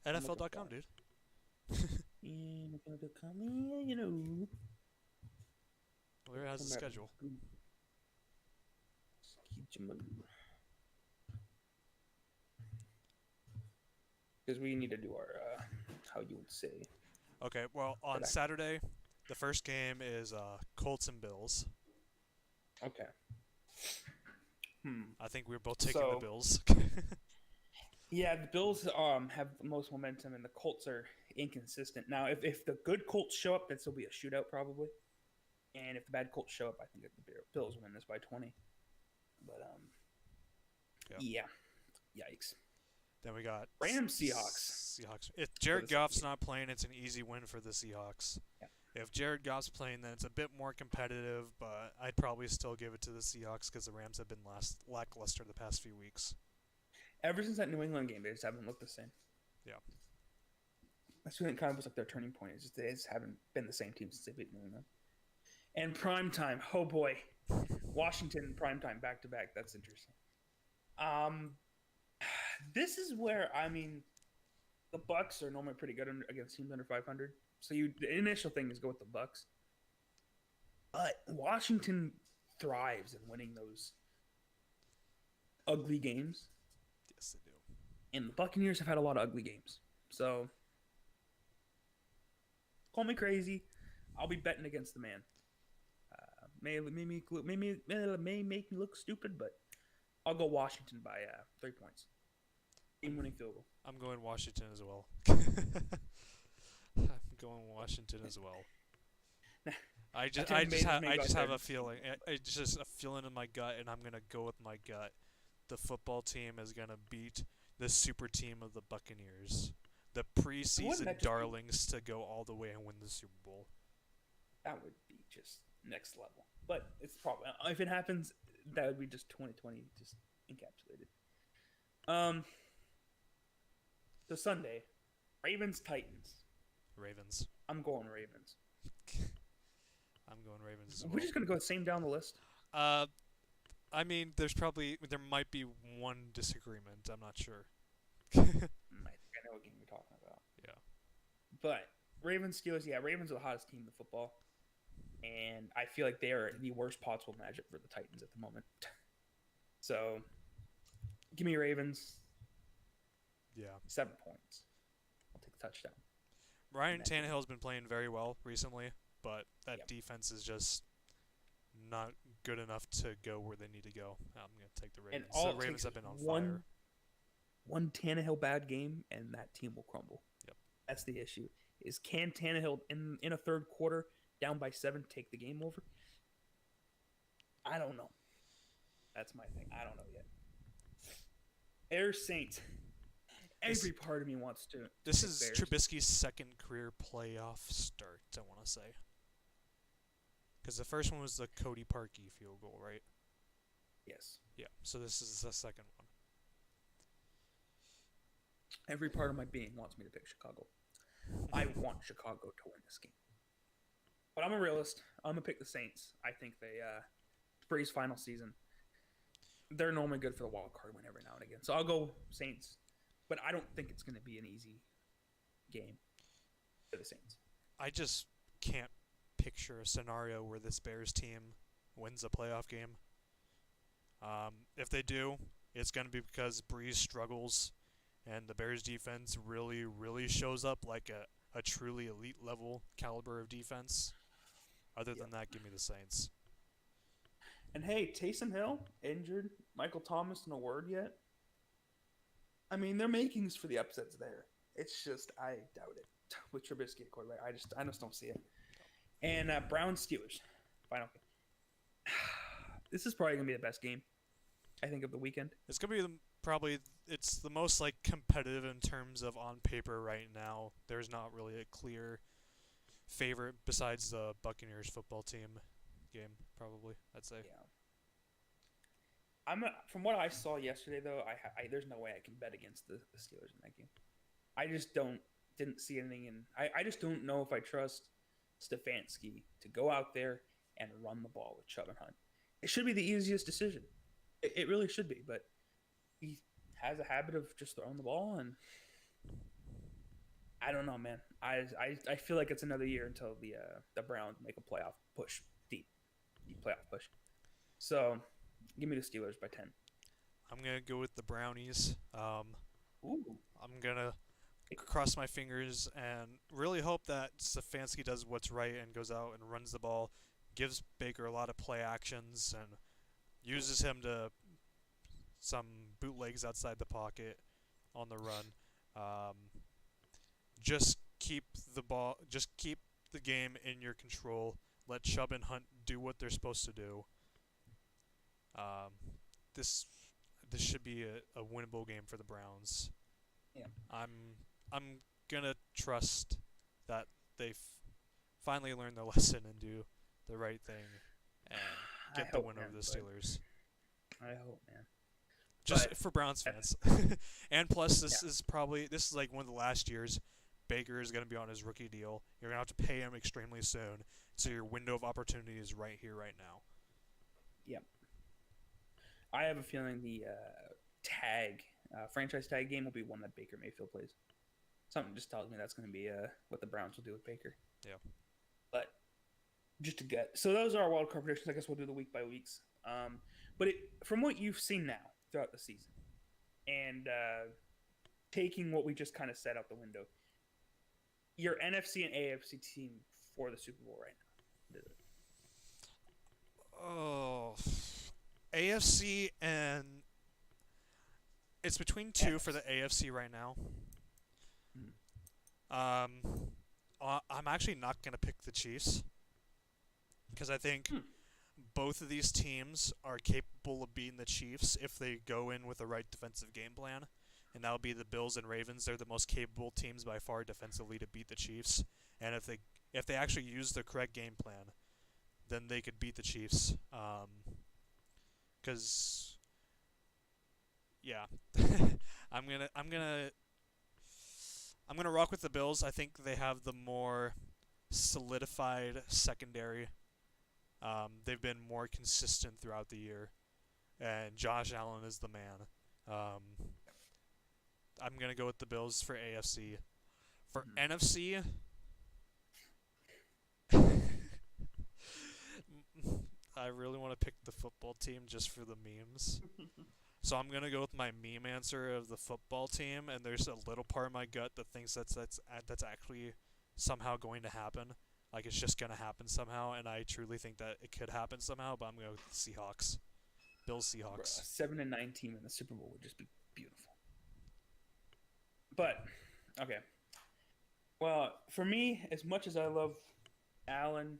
NFL.com, dude. You know. Where has the schedule? Because we need to do our, how you would say. Okay, well, on Saturday, the first game is Colts and Bills. Okay. I think we're both taking the Bills. Yeah, the Bills have the most momentum, and the Colts are inconsistent. Now, if the good Colts show up, then it'll be a shootout probably. And if the bad Colts show up, I think the Bills win this by 20. But yeah. Yikes. Then we got Rams Seahawks. If Jared Goff's not playing, it's an easy win for the Seahawks. Yeah. If Jared Goff's playing, then it's a bit more competitive, but I'd probably still give it to the Seahawks because the Rams have been lackluster the past few weeks. Ever since that New England game, they just haven't looked the same. Yeah. That's when it kind of was like their turning point. They just haven't been the same team since they beat New England. And primetime, oh boy. Washington and primetime back-to-back. That's interesting. This is where, I mean, the Bucks are normally pretty good against teams under 500. So the initial thing is go with the Bucks. But Washington thrives in winning those ugly games. Yes, they do. And the Buccaneers have had a lot of ugly games. So, call me crazy. I'll be betting against the man. May make me look stupid, but I'll go Washington by 3 points. Game-winning field goal. I'm going Washington as well. I'm going Washington as well. I just have a feeling. It's just a feeling in my gut, and I'm gonna go with my gut. The football team is gonna beat the super team of the Buccaneers, the preseason darlings, to go all the way and win the Super Bowl. That would be just next level. But it's probably, if it happens, that would be just 2020 just encapsulated. So Sunday, Ravens-Titans. Ravens. I'm going Ravens. I'm going Ravens as well. We're just going to go the same down the list? I mean, there might be one disagreement. I'm not sure. I think I know what game you're talking about. Yeah. But Ravens, Steelers, Ravens are the hottest team in football. And I feel like they are the worst possible matchup for the Titans at the moment. So, give me Ravens. Yeah. 7 points. I'll take the touchdown. Ryan Tannehill's been playing very well recently, but that defense is just not good enough to go where they need to go. I'm going to take the Ravens. And the Ravens have been on fire. One Tannehill bad game, and that team will crumble. Yep. That's the issue. Is can Tannehill, in a third quarter, down by 7, take the game over? I don't know. That's my thing. I don't know yet. Bears Saints. Every part of me wants to. This is Bears. Trubisky's second career playoff start, I want to say. Because the first one was the Cody Parkey field goal, right? Yes. Yeah, so this is the second one. Every part of my being wants me to pick Chicago. I want Chicago to win this game. But I'm a realist. I'm going to pick the Saints. I think they, Brady's final season. they're normally good for the wild card win every now and again. So I'll go Saints, but I don't think it's going to be an easy game for the Saints. I just can't picture a scenario where this Bears team wins a playoff game. If they do, it's going to be because Breeze struggles and the Bears defense really, really shows up like a truly elite level caliber of defense. Other Yep. than that, give me the Saints. And hey, Taysom Hill injured. Michael Thomas, no word yet. I mean, their makings for the upsets there. It's just I doubt it with Trubisky at quarterback. I just don't see it. And Browns Steelers final game. This is probably gonna be the best game I think of the weekend. It's going to be probably it's the most like competitive in terms of on paper right now. There's not really a clear favorite besides the Buccaneers football team game. Probably, I'd say. Yeah. From what I saw yesterday though, there's no way I can bet against the Steelers in that game. I just didn't see anything, and I just don't know if I trust Stefanski to go out there and run the ball with Chubb and Hunt. It should be the easiest decision. It really should be, but he has a habit of just throwing the ball, and I don't know, man. I feel like it's another year until the Browns make a playoff push, deep playoff push. So give me the Steelers by 10. I'm gonna go with the Brownies. Ooh. I'm gonna cross my fingers and really hope that Stefanski does what's right and goes out and runs the ball, gives Baker a lot of play actions, and uses him to some bootlegs outside the pocket on the run. Um, just keep keep the game in your control. Let Chubb and Hunt do what they're supposed to do. Um, this this should be a winnable game for the Browns. Yeah. I'm gonna trust that they finally learn their lesson and do the right thing and get the win over the Steelers. I hope, man. Just But for Browns fans. And plus, this Yeah. is like one of the last years Baker is going to be on his rookie deal. You're going to have to pay him extremely soon. So your window of opportunity is right here, right now. Yep. I have a feeling the franchise tag game will be one that Baker Mayfield plays. Something just tells me that's going to be what the Browns will do with Baker. Yeah. But just to get so those are our wild card predictions. I guess we'll do the week by weeks. But from what you've seen now throughout the season, and taking what we just kind of set out the window, your NFC and AFC team for the Super Bowl right now. Oh, AFC and it's between two for the AFC right now. I'm actually not gonna pick the Chiefs because I think both of these teams are capable of beating the Chiefs if they go in with the right defensive game plan, and that would be the Bills and Ravens. They're the most capable teams by far defensively to beat the Chiefs, and if they actually use the correct game plan, then they could beat the Chiefs. Because yeah, I'm gonna rock with the Bills. I think they have the more solidified secondary. They've been more consistent throughout the year, and Josh Allen is the man. I'm gonna go with the Bills for AFC. For NFC, I really want to pick the football team just for the memes. So I'm gonna go with my meme answer of the football team, and there's a little part of my gut that thinks that's actually somehow going to happen. Like it's just gonna happen somehow, and I truly think that it could happen somehow. But I'm going with the Seahawks, Bills Seahawks. A 7-9 team in the Super Bowl would just be beautiful. But okay, well, for me, as much as I love Allen,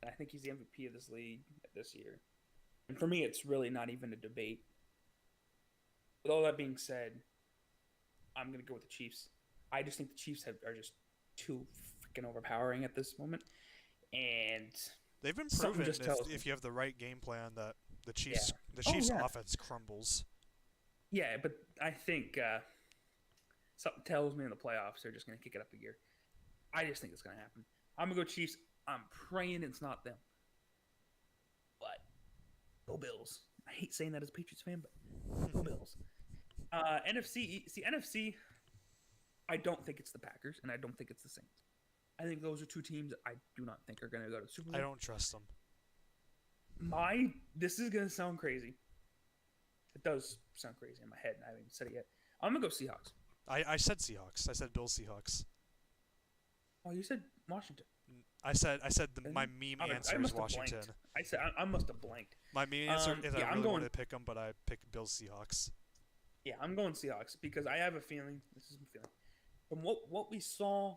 I think he's the MVP of this league this year. And for me, it's really not even a debate. With all that being said, I'm going to go with the Chiefs. I just think the Chiefs are just too freaking overpowering at this moment. And they've been something proven just tells me. if you have the right game plan that the Chiefs offense crumbles. Yeah, but I think something tells me in the playoffs they're just going to kick it up a gear. I just think it's going to happen. I'm going to go Chiefs. I'm praying it's not them. But go Bills. I hate saying that as a Patriots fan, but go Bills. NFC. I don't think it's the Packers, and I don't think it's the Saints. I think those are two teams that I do not think are going to go to the Super Bowl. I don't trust them. This is going to sound crazy. It does sound crazy in my head, and I haven't even said it yet. I'm going to go Seahawks. I said Seahawks. I said Bills Seahawks. Oh, you said Washington. I said my meme answer is Washington. I must have blanked. My meme answer is I really wanted to pick them, but I picked Bills Seahawks. Yeah, I'm going Seahawks because I have a feeling. This is my feeling. From what we saw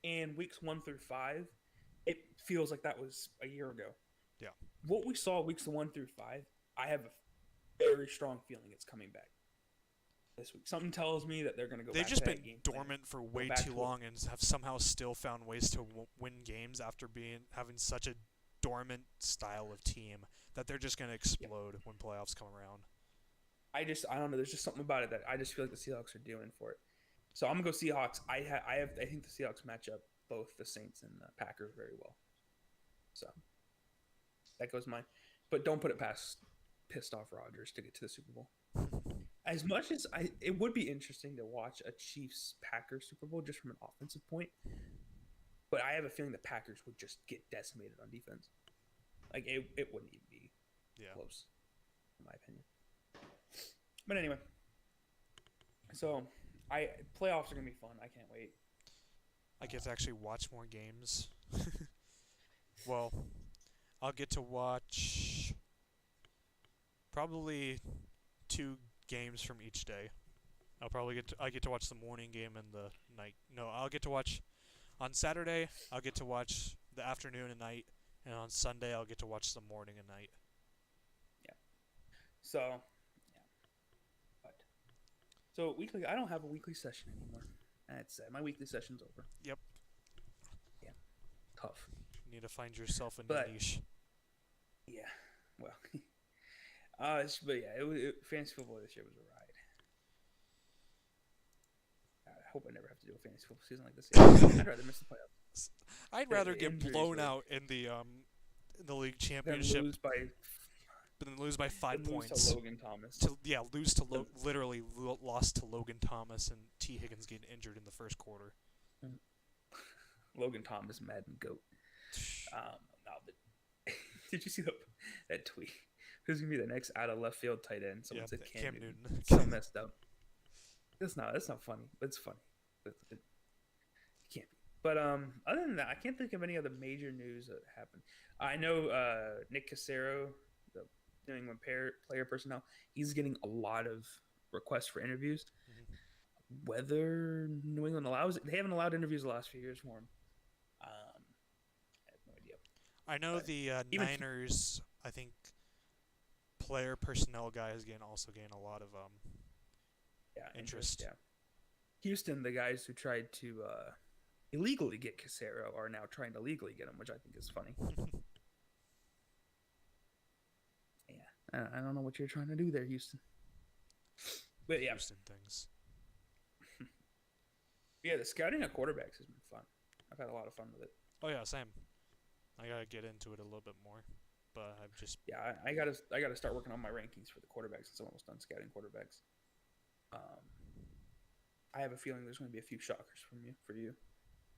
in weeks 1 through 5, it feels like that was a year ago. Yeah. What we saw weeks 1 through 5, I have a very strong feeling it's coming back this week. Something tells me that they're going to go. They've back just to been that game dormant for way too long and have somehow still found ways to win games after having such a dormant style of team that they're just going to explode when playoffs come around. I don't know. There's just something about it that I just feel like the Seahawks are doing for it. So I'm gonna go Seahawks. I think the Seahawks match up both the Saints and the Packers very well. So that goes mine. But don't put it past pissed off Rodgers to get to the Super Bowl. As much as it would be interesting to watch a Chiefs Packers Super Bowl just from an offensive point. But I have a feeling the Packers would just get decimated on defense. Like it wouldn't even be close, in my opinion. But anyway, so playoffs are gonna be fun. I can't wait. I get to actually watch more games. Well, I'll get to watch probably 2 games from each day. I get to watch the morning game and the night. No, I'll get to watch on Saturday. I'll get to watch the afternoon and night, and on Sunday I'll get to watch the morning and night. Yeah. So weekly, I don't have a weekly session anymore. That's sad. My weekly session's over. Yep. Yeah. Tough. You need to find yourself a new niche. Yeah. Well. But yeah, fantasy football this year was a ride. I hope I never have to do a fantasy football season like this. I'd rather miss the playoffs. I'd rather get blown out in the league championship. Then lose by 5 points. Lose to Logan Thomas. Literally lost to Logan Thomas and T. Higgins getting injured in the first quarter. Logan Thomas, Madden GOAT. Did you see that tweet? Who's gonna be the next out of left field tight end? Someone said Cam Newton. So messed up. That's not funny. It's funny. It can't be. But other than that, I can't think of any other major news that happened. I know Nick Cassero, the New England player personnel, he's getting a lot of requests for interviews. Mm-hmm. Whether New England allows it, they haven't allowed interviews the last few years for him. I have no idea. I know the Niners, I think, player personnel guy is also getting a lot of interest. Yeah. Houston, the guys who tried to illegally get Cassero are now trying to legally get him, which I think is funny. Yeah, I don't know what you're trying to do there, Houston. But yeah, Houston things. Yeah, the scouting of quarterbacks has been fun. I've had a lot of fun with it. Oh yeah, same. I gotta get into it a little bit more, but I've just I gotta start working on my rankings for the quarterbacks since I'm almost done scouting quarterbacks. I have a feeling there's going to be a few shockers for you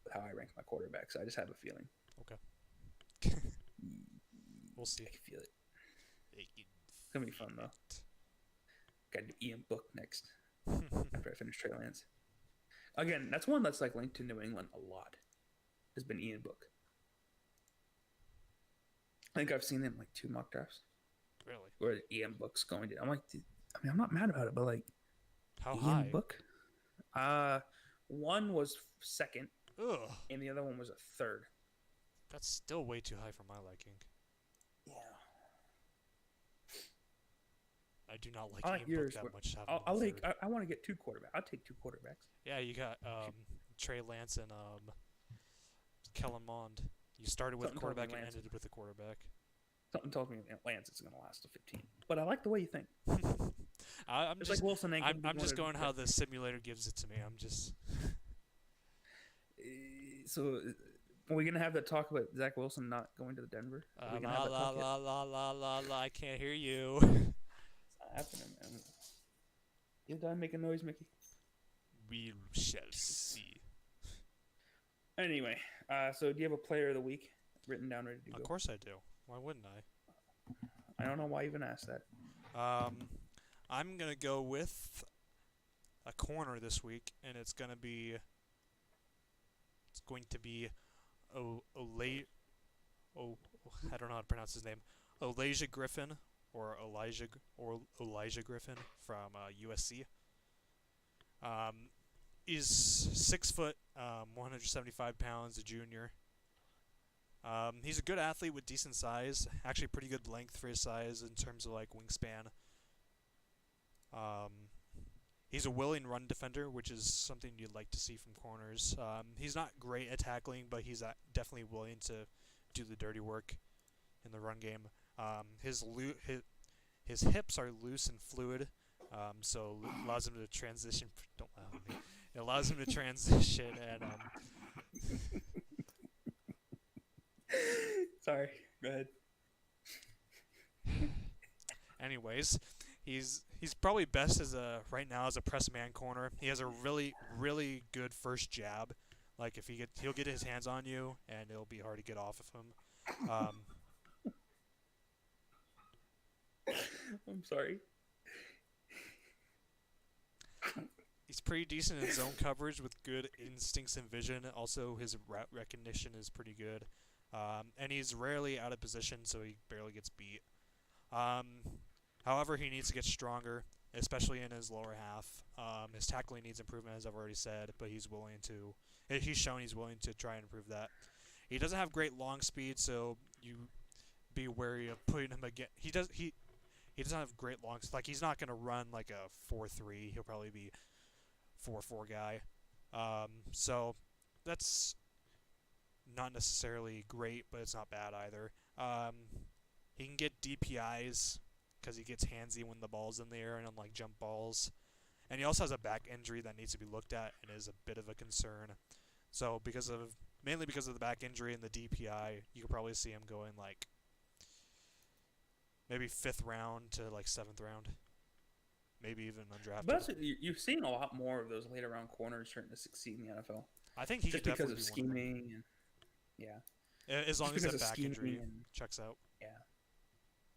with how I rank my quarterbacks. I just have a feeling. Okay. We'll see. I can feel it. It's gonna be fun though. Got to do Ian Book next after I finish Trey Lance. Again, that's one that's like linked to New England a lot. Has been Ian Book. I think I've seen him like 2 mock drafts. Really? Where Ian Book's going to. I'm like, I'm not mad about it, but like, how Ian high? Book. One was second, and the other one was a third. That's still way too high for my liking. Yeah. I do not like Ian Book that much. I want to get 2 quarterbacks. I'll take 2 quarterbacks. Yeah, you got Trey Lance and Kellen Mond. You started with a quarterback and ended with a quarterback. Something tells me Lance is going to last to 15. But I like the way you think. I'm just like Wilson. I'm just going how the simulator gives it to me. I'm just. So, are we gonna have that talk about Zach Wilson not going to the Denver? La. I can't hear you. happening, man? You done making noise, Mickey? We shall Jesus. see. Anyway, so do you have a player of the week written down, ready to Of go? course I do. Why wouldn't I don't know why you even asked that. I? I'm gonna go with a corner this week, and it's going to be Olay. Oh, I don't know how to pronounce his name. Elijah Griffin or Elijah Griffin from USC. Um, is 6 foot, 175 pounds, a junior. He's a good athlete with decent size. Actually, pretty good length for his size in terms of like wingspan. Um, he's a willing run defender, which is something you'd like to see from corners. He's not great at tackling, but he's definitely willing to do the dirty work in the run game. His hips are loose and fluid, so allows him to transition. Don't laugh at me. It allows him to transition and Sorry, go ahead. anyways, he's probably best as a right now as a press man corner. He has a really good first jab. Like if he'll get his hands on you and it'll be hard to get off of him. I'm sorry. He's pretty decent in zone coverage with good instincts and vision. Also, his route recognition is pretty good. And he's rarely out of position, so he barely gets beat. Um, However, he needs to get stronger, especially in his lower half. His tackling needs improvement, as I've already said, but he's willing to. He's shown he's willing to try and improve that. He doesn't have great long speed, so you be wary of putting him again. He doesn't have great long. Like he's not gonna run like a 4.3. He'll probably be 4.4 guy. So that's not necessarily great, but it's not bad either. He can get DPIs because he gets handsy when the ball's in the air and on like jump balls. And he also has a back injury that needs to be looked at and is a bit of a concern. So mainly because of the back injury and the DPI, you could probably see him going like maybe 5th round to like 7th round, maybe even undrafted. But you've seen a lot more of those later round corners starting to succeed in the NFL. I think he Just could because definitely of be one of them. scheming and yeah, As long just as because that of back scheming injury and checks out. yeah,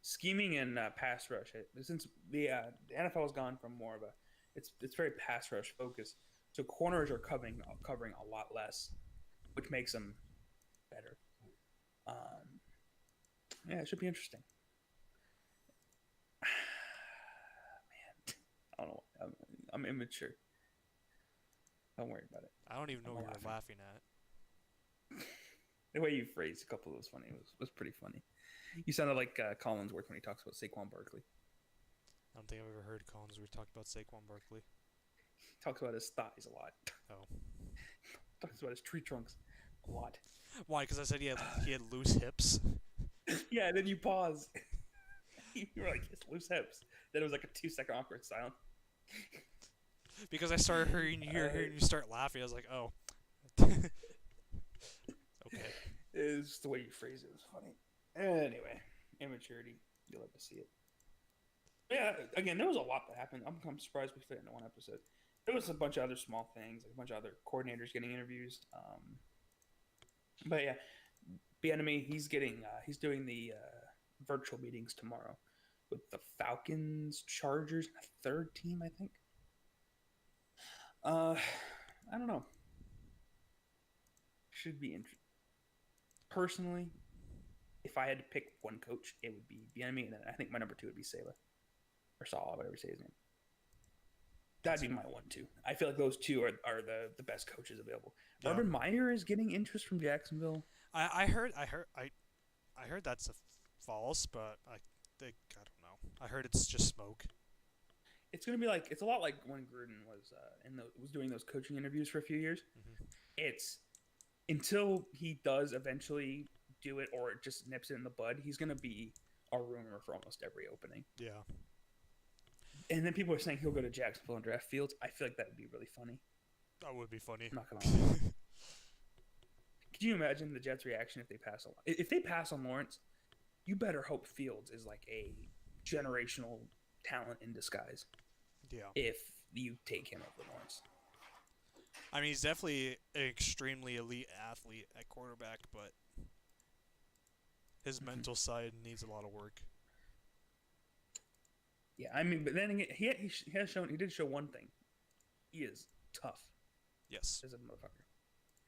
scheming and pass rush. Since the NFL has gone from more of a it's very pass rush focused, so corners are covering a lot less, which makes them better. Um, yeah, it should be interesting. Man, I don't know. I'm immature. Don't worry about it. I don't even know I'm what you're laughing. laughing at. The way you phrased a couple of those funny was pretty funny. You sounded like Collinsworth when he talks about Saquon Barkley. I don't think I've ever heard Collinsworth talk about Saquon Barkley. He talks about his thighs a lot. Oh. Talks about his tree trunks a lot. Why? Because I said he had loose hips. Yeah, and then you pause. You were like, his loose hips. Then it was like a 2-second awkward silence. Because I started hearing you start laughing. I was like, oh. Okay. It's just the way you phrase it was funny. Anyway, immaturity. You'll have to see it. Yeah, again, there was a lot that happened. I'm surprised we fit into one episode. There was a bunch of other small things, like a bunch of other coordinators getting interviews. But yeah, Bieniemy, he's doing the virtual meetings tomorrow with the Falcons, Chargers, and a third team, I think. I don't know. Should be interesting. Personally, if I had to pick one coach, it would be Bieniemy, and then I think my number 2 would be Salah or Salah, whatever you say his name. That'd be my 1-2. I feel like those two are the best coaches available. Yeah. Urban Meyer is getting interest from Jacksonville. I heard that's a false, but I don't know. I heard it's just smoke. It's gonna be like it's a lot like when Gruden was doing those coaching interviews for a few years. Mm-hmm. It's until he does eventually do it or it just nips it in the bud, he's gonna be a rumor for almost every opening. Yeah. And then people are saying he'll go to Jacksonville and draft Fields. I feel like that would be really funny. That would be funny. I'm not gonna lie. Can you imagine the Jets' reaction if they pass on? If they pass on Lawrence, you better hope Fields is like a generational talent in disguise Yeah. if you take him over Lawrence. I mean, he's definitely an extremely elite athlete at quarterback, but his Mm-hmm. mental side needs a lot of work. Yeah, I mean, but then again, he has shown, he did show one thing. He is tough Yes. as a motherfucker.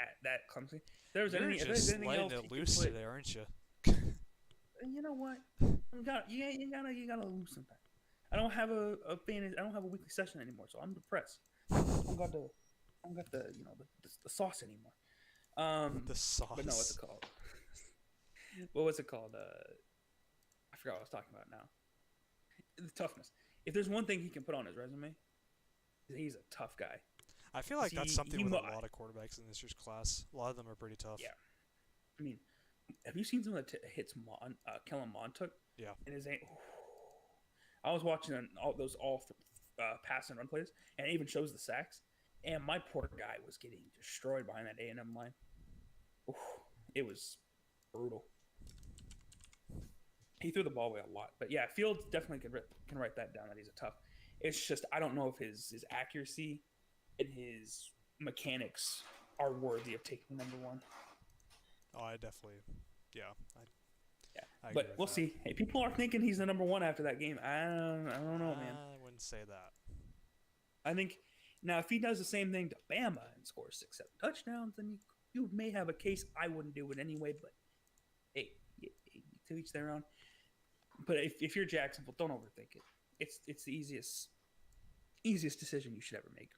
At that clumsy. You're If there's just anything letting else it he can loose put, today, aren't you? you know what? You gotta lose sometimes. I don't have a weekly session anymore, so I'm depressed. I don't got the the sauce anymore. The But no, what's it sauce. called? What was it called? I forgot what I was talking about now. The toughness. If there's one thing he can put on his resume, he's a tough guy. I feel like that's something He with a lot of quarterbacks in this year's class. A lot of them are pretty tough. Yeah. I mean, have you seen some of the hits Kellen Mond took? Yeah. In his aim. I was watching all pass and run plays, and it even shows the sacks. And my poor guy was getting destroyed behind that A&M line. Oof, it was brutal. He threw the ball away a lot, but yeah, Fields definitely can write that down that he's a tough. It's just I don't know if his accuracy and his mechanics are worthy of taking number one. Oh, I definitely. Yeah. Yeah, I agree but with we'll that. see. Hey, people are thinking he's the number one after that game. I don't know, man. I wouldn't say that. I think now if he does the same thing to Bama and scores 6-7 touchdowns, then you may have a case. I wouldn't do it anyway, but hey, to each their own. But if you're Jacksonville, don't overthink it. It's the easiest decision you should ever make.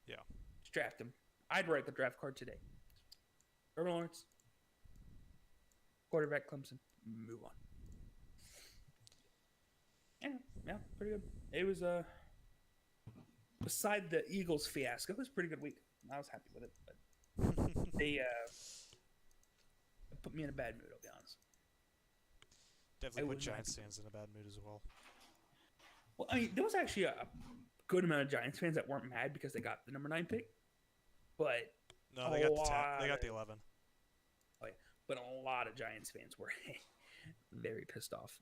Yeah. Just draft him. I'd write the draft card today. Trevor Lawrence, quarterback Clemson, move on. Yeah, pretty good. It was beside the Eagles fiasco, it was a pretty good week. I was happy with it, but they put me in a bad mood. I'll be honest. Definitely put Giants fans in a bad mood as well. Well, I mean, there was actually a good amount of Giants fans that weren't mad because they got the number 9 pick, but No, they got the 10. They got the 11. Oh yeah, but a lot of Giants fans were very pissed off.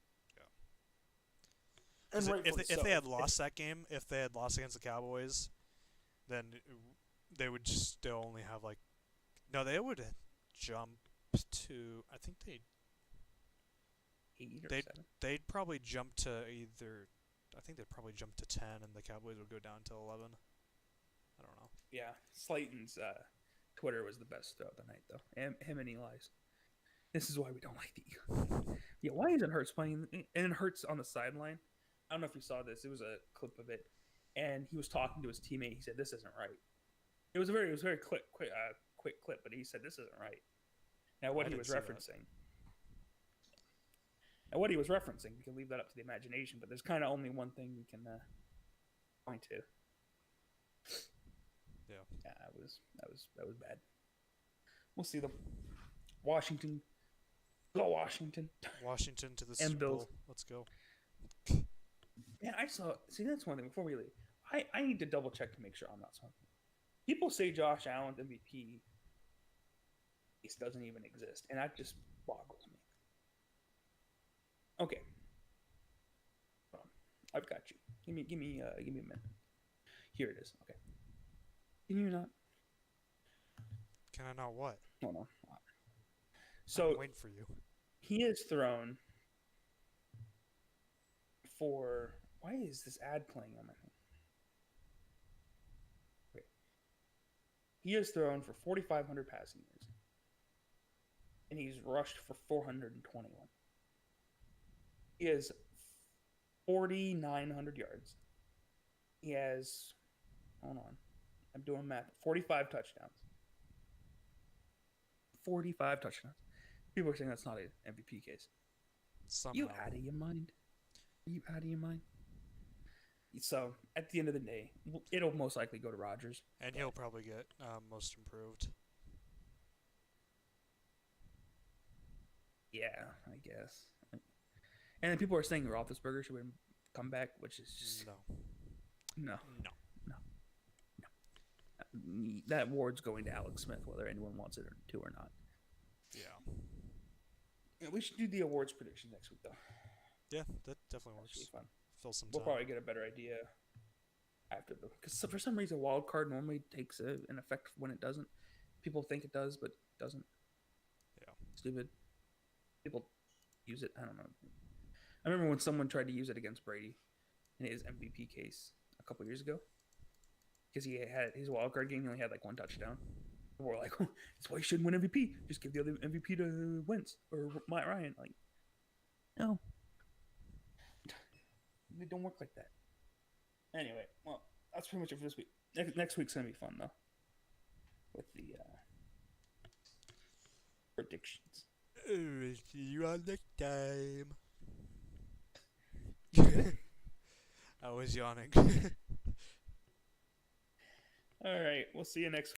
Yeah. And if they had lost that game, if they had lost against the Cowboys, then they would still only have like. No, they would jump to. I think they. 8 or they'd 7. they'd probably jump to either. I think they'd probably jump to 10, and the Cowboys would go down to 11. I don't know. Yeah, Slayton's Twitter was the best throughout the night, though. Him and Eli's. This is why we don't like the Eagles. Yeah, why isn't Hurts playing? And Hurts on the sideline. I don't know if you saw this. It was a clip of it, and he was talking to his teammate. He said, "This isn't right." It was a very quick clip, but he said, "This isn't right." Now, what he was referencing. And what he was referencing, we can leave that up to the imagination. But there's kind of only one thing we can point to. Yeah. Yeah, that was bad. We'll see them. Washington. Go Washington. Washington to the And Super Bowl. Bills. Let's go. Man, I saw. See, that's one thing. Before we leave, I need to double check to make sure I'm not smoking. People say Josh Allen's MVP case doesn't even exist, and that just boggles me. Okay, I've got you. Give me a minute. Here it is. Okay. Can you not? Can I not what? Hold on. So I'm waiting for you. he is thrown for. Why is this ad playing on my phone? Wait. He is thrown for 4,500 passing yards, and he's rushed for 421. He has 4,900 yards. He has, hold on, I'm doing math. 45 touchdowns. 45 touchdowns. People are saying that's not an MVP case. Somehow. You out of your mind? Are you out of your mind? So at the end of the day, it'll most likely go to Rodgers, and he'll probably get most improved. Yeah, I guess. And then people are saying Roethlisberger should come back, which is just no. That award's going to Alex Smith, whether anyone wants it or not. Yeah. We should do the awards prediction next week, though. Yeah, that definitely works. That should be fun. fill some We'll time. probably get a better idea after the because for some reason wild card normally takes an effect when it doesn't. People think it does, but it doesn't. Yeah. Stupid. People use it. I don't know. I remember when someone tried to use it against Brady in his MVP case a couple years ago because he had his wild card game. He only had like one touchdown. We're like, oh, that's why he shouldn't win MVP. Just give the other MVP to Wentz or Matt Ryan. Like, no, they don't work like that. Anyway, well, that's pretty much it for this week. Next week's gonna be fun though, with the predictions. Oh, see you on next time. I was yawning. All right, we'll see you next